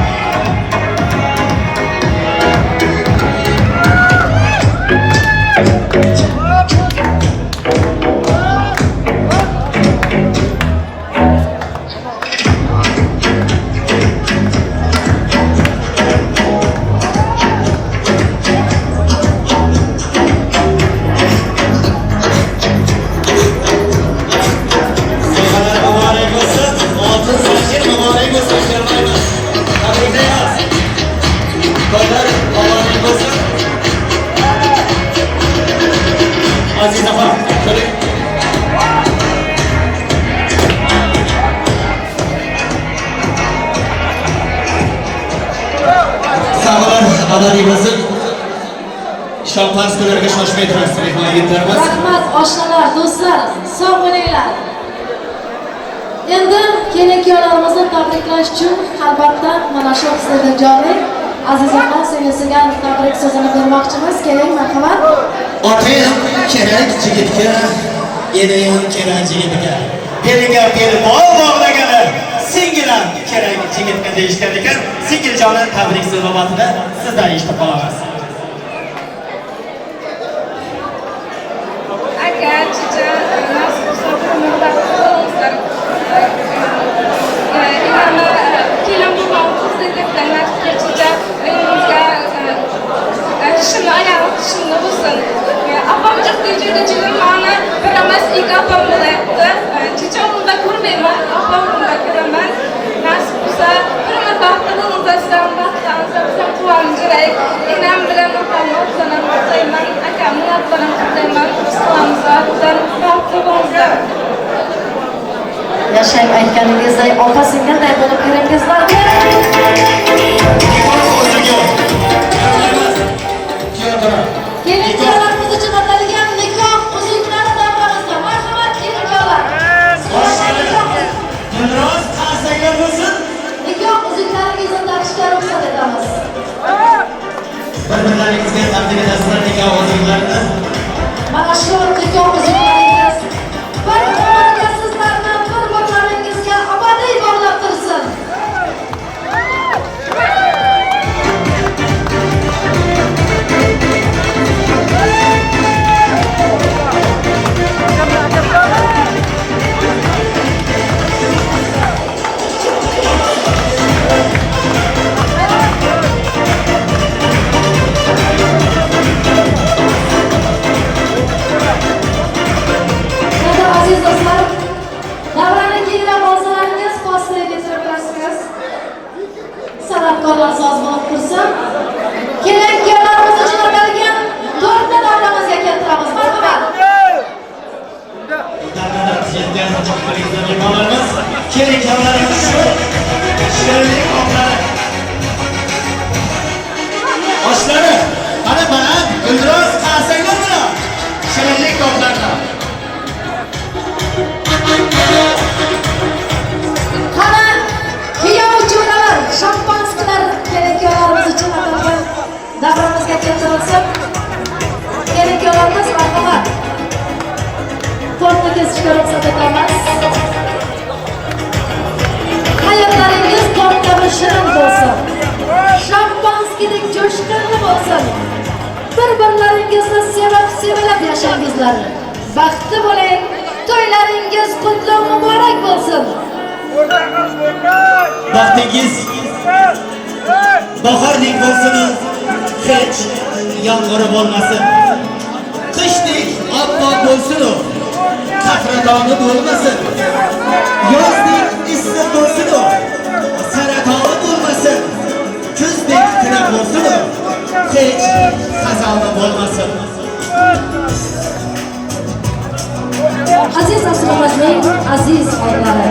Aziz Afa, şöyle. Sağ olun, adali bo'lsin. Şampans kunlariga shoshmay turasiz, mehmonlarimiz. Rahmat, oshnalar, do'stlar, sog' bo'linglar. Endi kelin-kuyovlarimizni tabriklash uchun albatta mana shu Sirdaryolik Aziz Afa sevgisiga tabrik so'zini bermoqchimiz. Keling, marhamat. Otayam kerak yigitga, enayam kerak yigitga. Beliga bel bog'lagani singilam kerak yigitga deyishgan ekan. Singiljonim tabrik so'zi vaqtida sizdan eshitib qolamiz. Aka, chicha, nasib bo'lsa umrda qolinglar. Kelin bo'lgan qizlikdan nasib chicha uyimizga shimni ayolib shimni bo'lsin. Apam juda mana bir emas ikki apam bo'layapti. Chicha unda ko'rmayman, apam unda ko'raman. Nasib bo'lsa bir marta o'zasidan baxtlansa quvonch kerak. Enam bilan opamni o'zlarim o'tayman, akamni bilan o'tayman. Islomzoddan baxtli bo'linglar. Yashang aytganingizdek, opa singilday bo'lib yuringizlar. Kelin-kuyovlarimiz uchun atalgan nikoh uzuklari davramizda. Marhamat kelin-kuyovlar. Biroz qarsaklar bo'lsin. Nikoh uzuklaringizni taqishga ruxsat etamiz. Bir-birlaringizga taqdim etasizlar nikoh uzuklarini. Mana shu nikoh uzuklaringiz bir umrga sizlarni bir-birlaringizga abadiy bog'lab tursin. Aziz do'stlar, davrani keyinroq olsalaringiz postaga getirib berasizlar. San'atkorlar soz bo'lib tursin. Kelin-kuyovlarimiz uchun atalgan to'rtta davramizga keltiramiz. Marhamat. Kelin-kuyovlarimiz shu shirinlik oqlari. Oshlari, ana baland, guldiroz qarsaklar bilan shirinlik oqlari. Qani kuyov-jo'ralar, shampanskalar kelin-kuyovlarimiz uchun atalgan davramizga keltirilsin. Kelin-kuyovlarimiz marhamat. Tortni kesishga ruxsat etamiz. Hayotlaringiz tort kabi shirin bo'lsin. Shampanskadek jo'shqinli bo'lsin. Bir-birlaringizni sevib yashangizlar. Baxtli bo'ling. To'ylaringiz qutlug' muborak bo'lsin. Baxtingiz bahordek bo'lsin, hech yomg'iri bo'lmasin. Qishdek oppoq bo'lsin, qahratoni bo'lmasin. Yozdek issiq bo'lsin, saratoni bo'lmasin. Kuzdek tiniq bo'lsin, hech xazoni bo'lmasin. Aziz Asromatning aziz oylari,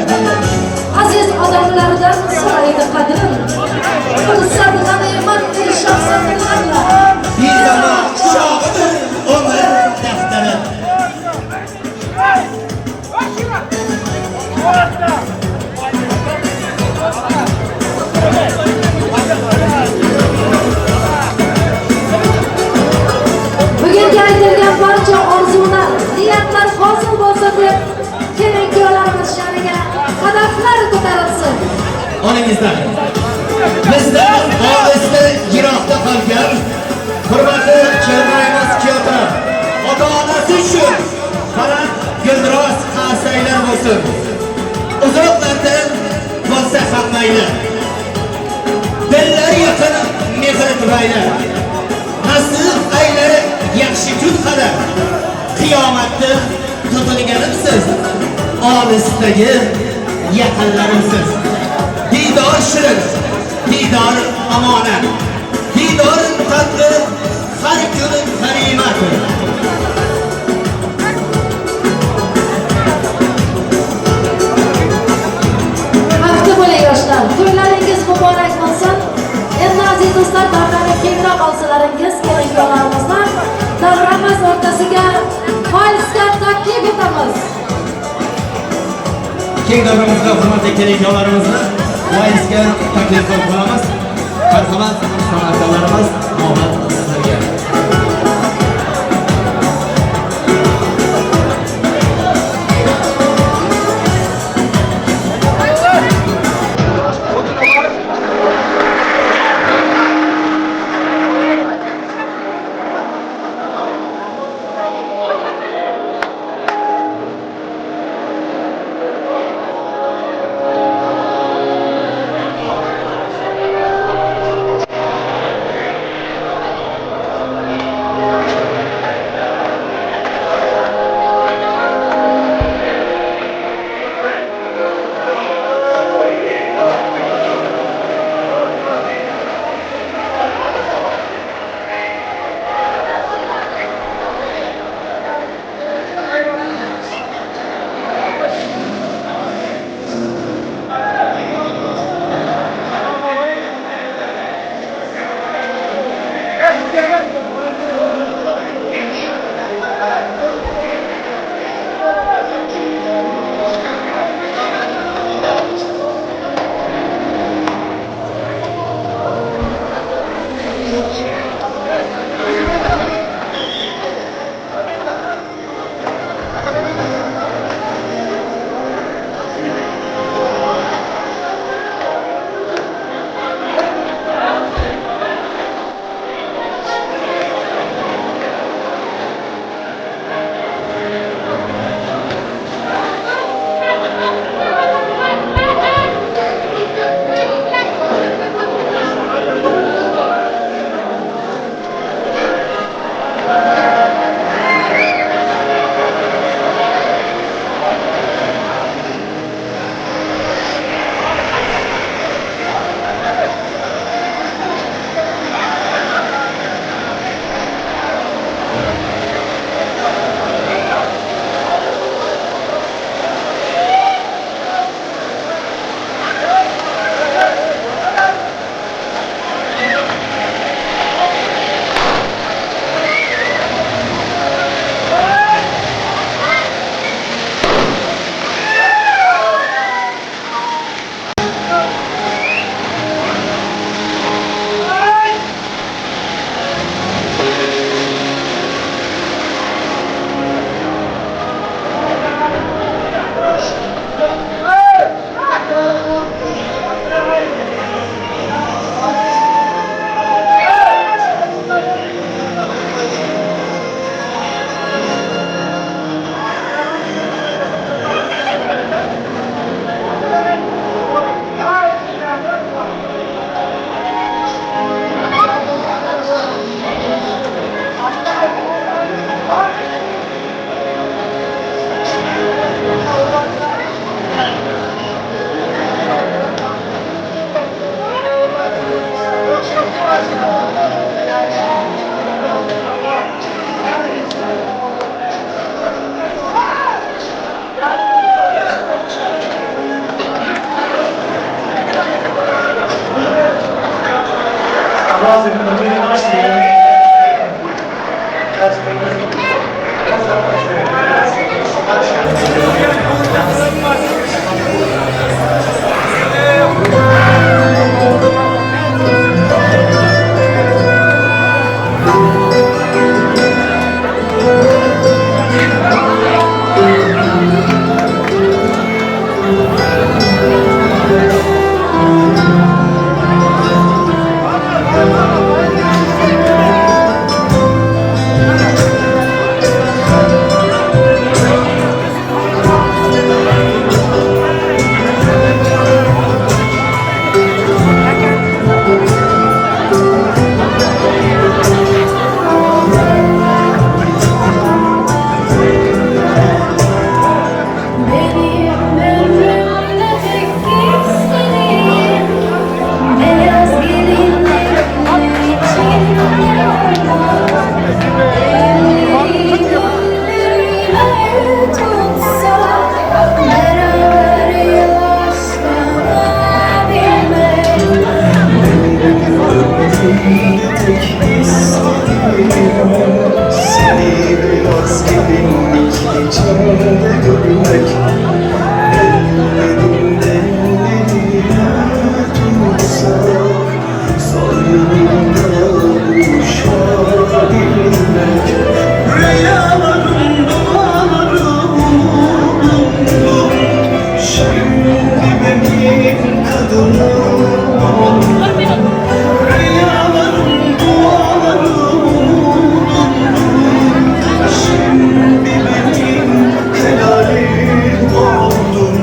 aziz odamlaridan so'raydi qadrim. Bilsa bu g'animat shohsatlarlar. Bir zaman shohidir umr daftari. Bugungi aytilgan barcha orzular, niyatlar hosil bo'lsa deb kelin-kuyovlarimiz sha'niga qadamlar ko'tarilsin. oningizdan. Bizda olisda yiroqda qolgan hurmatli kelmaymiz kiyotira. Ota-onasi uchun farat guldiroz qarsaylar bo'lsin. Uzoqlardan bo'lsa ham mayli. Dillar yaqin mehr tilaydi. Nasib aylari yaxshi kun qadar. Qiyomatda tutilganimsiz. Olisdagi yaqinlarimsiz. Diydor shirin, diydor omonat. Diydor tatli har kuni g'animat. Hafta bo'ling yoshlar. To'ylaringiz muborak bo'lsin. Endi aziz do'stlar, davraga kengroq olsalaringiz kerak yo'larimizdan davramiz o'rtasiga valsga taklif etamiz. Keng davramizda hurmatli kelin-kuyovlarimizni valsga taklif qilamiz. Marhamat, san'atkorlarimiz omad sizlarga. bilmek ellerinde ellerine tutsak zor yanında buluşabilmek rüyalarım dualarım umudum şimdi benim kadınım rüyalarım dualarım umudum şimdi benim helalim oldun.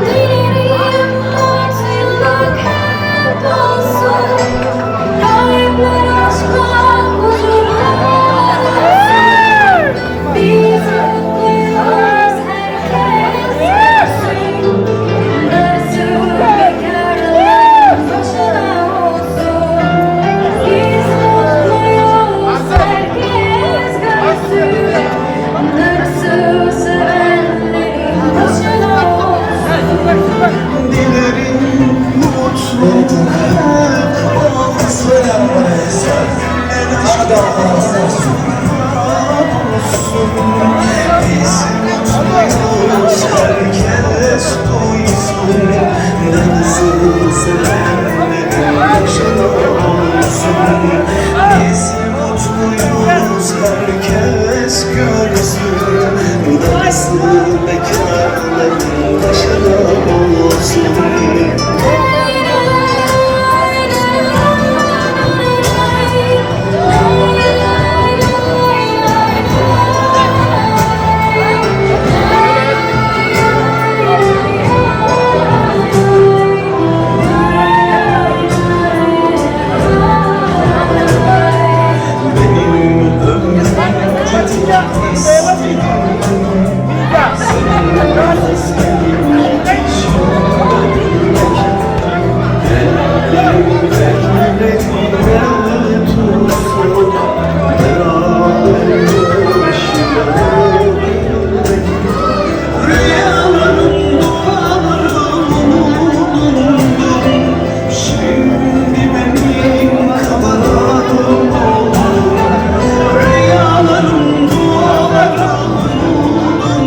Dilerim mutluluk hep olsun, kalpler aşkla huzurla olsun. Biz mutluyuz, herkes görsün, darısı bekarlığın başına olsun. Biz mutluyuz, herkes görsün, darısı sevenlerin başına olsun. Dilerim mutluluk hep olsun. Biz mutluyuz, herkes duysun. Darısı sevenlerin başına olsun. Biz mutluyuz, herkes görsün. Darısı bekarların başına olsun. Benim ömrüm rüyalarım dualarım umudum şimdi benim kabahatim oldun. Rüyalarım dualarım umudum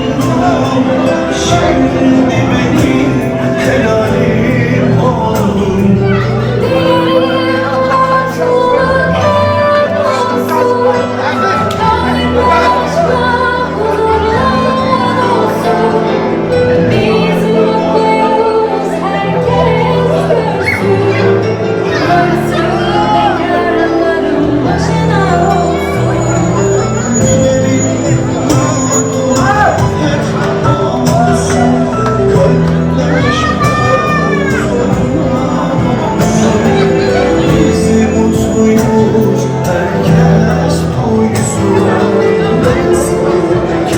şimdi benim helalim oldun. Bizi mutluyuz, herkes duysun. Darısı bekarların başına olsun. Bizi mutluyuz, herkes duysun. Darısı bekarların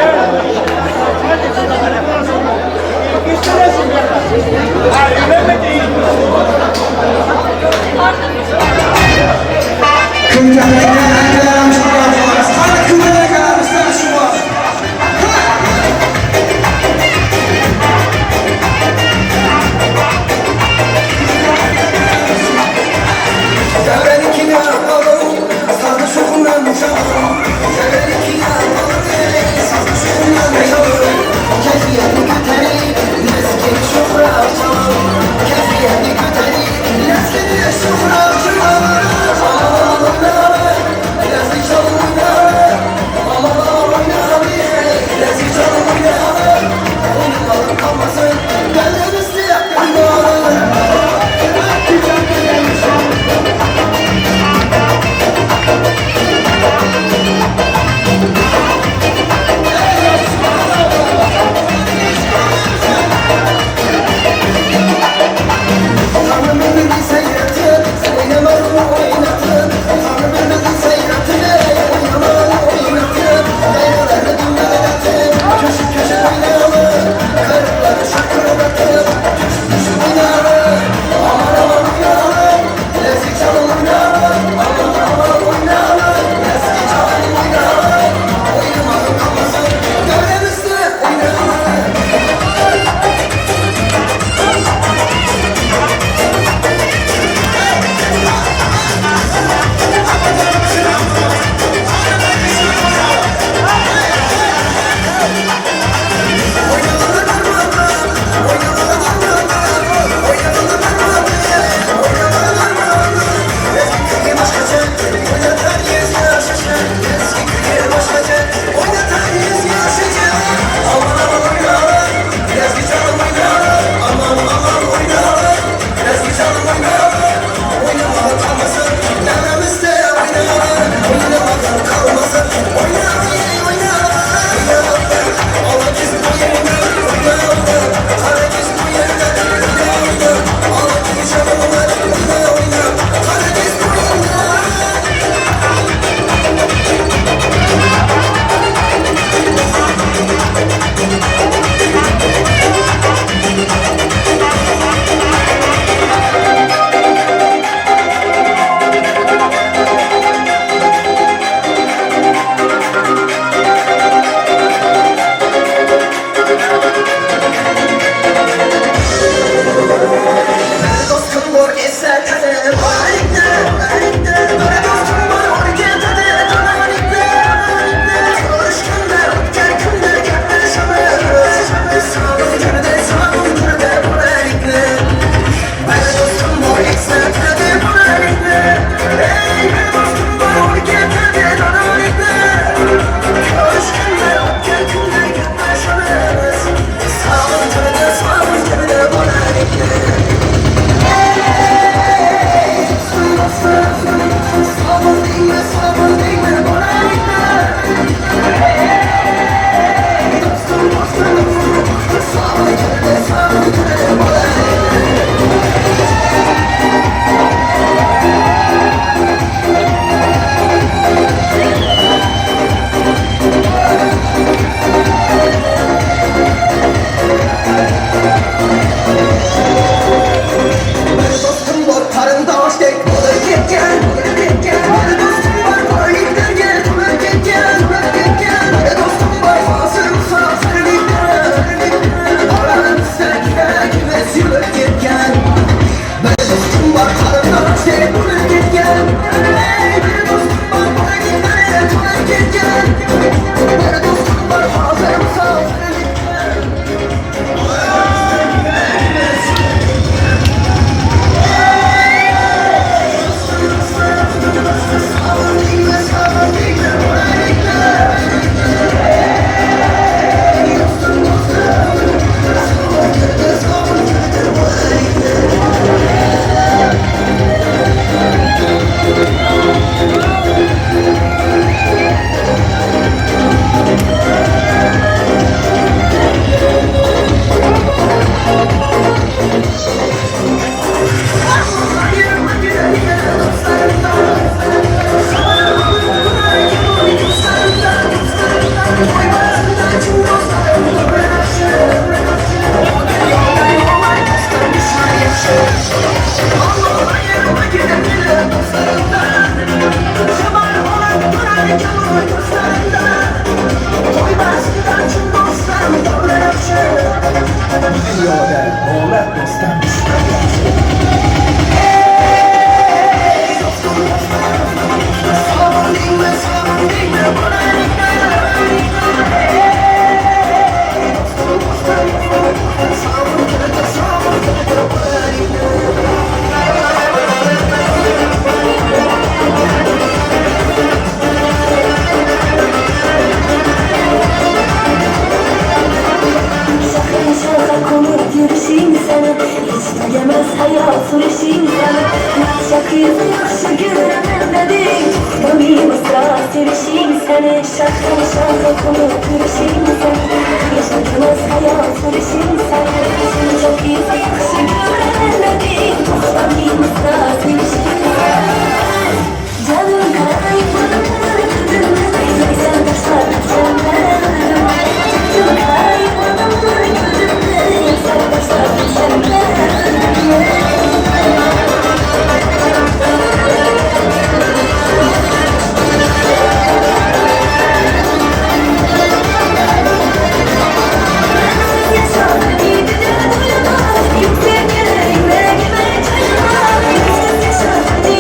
sevenlerin. Gel benimkine alalım, sana şokundan uçalım.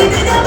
Yüksek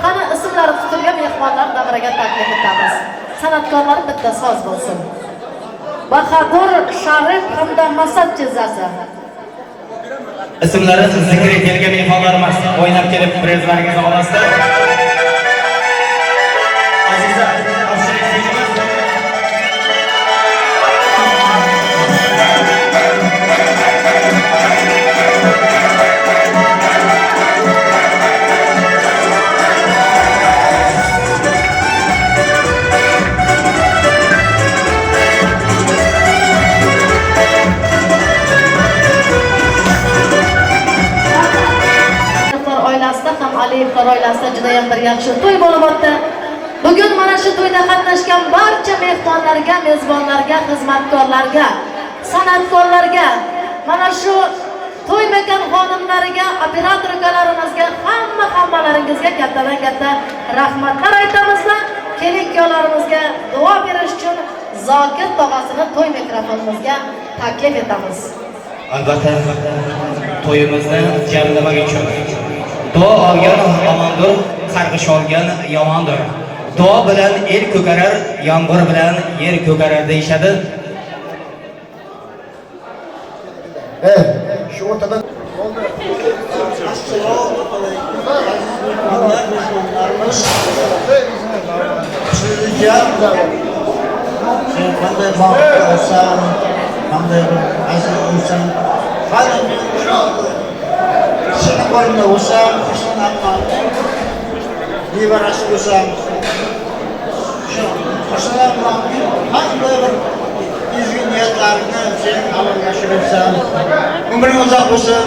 Qani ismlari tutilgan mehmonlar davraga taklif etamiz. San'atkorlar bitta so'z bo'lsin. Bahadur Sharif hamda Masad jizasi. Ismlari zikr etilgan mehmonlarimiz o'ynab kelib prezlaringizni olasizlar. Aziza, ham Aliyevlar oilasida juda ham bir yaxshi to'y bo'lib o'tdi. Bugun mana shu to'yda qatnashgan barcha mehmonlarga, mezbonlarga, xizmatkorlarga, san'atkorlarga, mana shu to'y mehmonxonalariga, operator ukalarimizga, hammalaringizga kattadan katta rahmatlar aytamizlar. Kelin-kuyovlarimizga duo berish uchun Zokir tog'asini to'y mikrofonimizga taklif etamiz. Albatta to'yimizni jamlamak uchun duo olgan omondir, qarg'ish olgan yomondir. Duo bilan el ko'karar, yomg'ir bilan yer ko'karar deyshadi. Shu o'rtadan qanday baxtli bo'lsam, qanday aziz bo'lsam, seni qo'limda bo'lsam, nevarasi bo'lsam, qanday bir ezgu niyatlarini sening amalga oshiribsan, umring uzoq bo'lsin,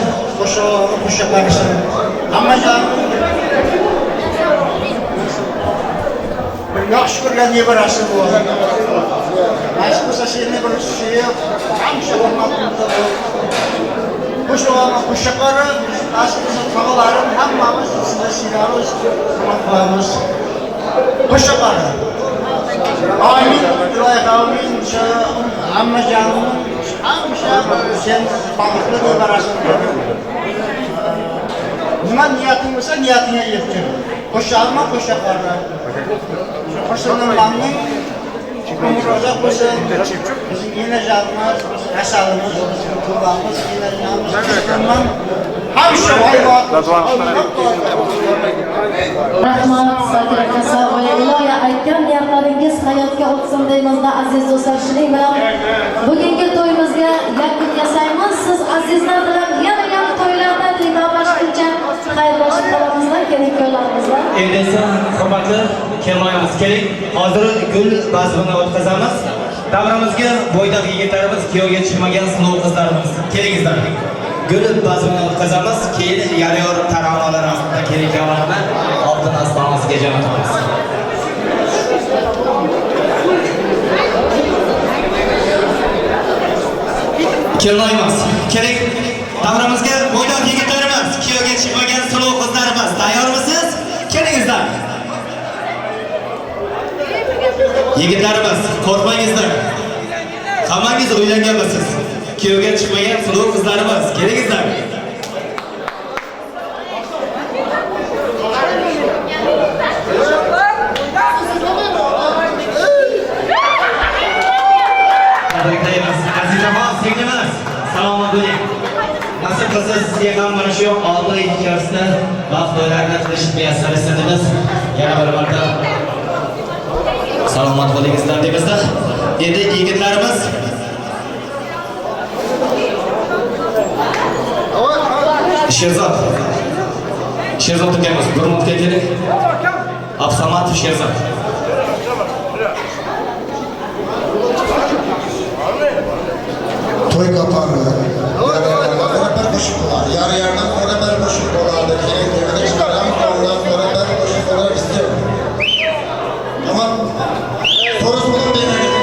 qo'sha qarisin. Hammajon yaxshi ko'rgan nevarasi bo'l. Nasib bo'lsa seni bir suyib, hamisha hurmatimda bo'l. Qo'sha qari, nasib bo'lsa tog'alarim hammamiz sizga siyamiz, hurmat qilamiz. Qo'sha qari. Amin, ilohi amin. Hammajonim hamisha sen baxtli nevarasing bo'l. Nima niyating bo'lsa, niyatingga yetkir. Qo'shalma, qo'sha qari. Qo'shalmaning umro'zaq bo'lsin, bizim enajonimiz, asalimiz, qullarimiz, enajonimiz, hamisha hayvot. Rahmat, Zokir aka, sog' bo'ling. Ilohi aytgan niyatlaringiz hayotga o'tsin deymizda aziz do'stlar. Shuning bilan bugungi to'yimizga yakun yasaymiz. Siz azizlar bilan yana to'ylarda diydorlashguncha xayrlashib qolamizlar, kelin-kuyovlarimizlar. Endi esa hurmatli kelinoyimiz keling. Hozir gul bazmini o'tkazamiz. Davramizga bo'ydoq yigitlarimiz, kuyovga chiqmagan sinov qizlarimiz kelingizlar. Gul bazmini o'tkazamiz. Keyin yarayor taronalar ostida kelin-kuyovlarni oltin ostonasiga jo'natamiz. Kelinoyimiz, keling. Davramizga bo'ydoq yigitlarimiz, kuyovga chiqmagan sinov qizlarimiz tayyormisiz? Kelingizlar. Yigitlarimiz, qo'rqmangizlar. Hammangiz uylanganmisiz? Kuyovga chiqmagan sinov qizlarimiz, kelingizlar. Tabriklaymiz. Azizaxon, singlimiz, salomat bo'ling. Nasib qilsa sizga ham mana shu 6 yil ichida baxt to'ylarni qilish muyassar istadimiz. Yana bir marta salomat bo'lingizlar deymizda. Endi yigitlarimiz Sherzod ukamiz Gurmutga keling. Absamat Sherzod. To'y qatori barabar qo'shiq bo'ladi. Yardan barabar qo'shiq bo'ladi. Kerak bo'lganda chiqaram, ondan barabar qo'shiq bo'lar istiyor. Ama so'roq bilan bermaydi.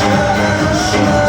Şaşırır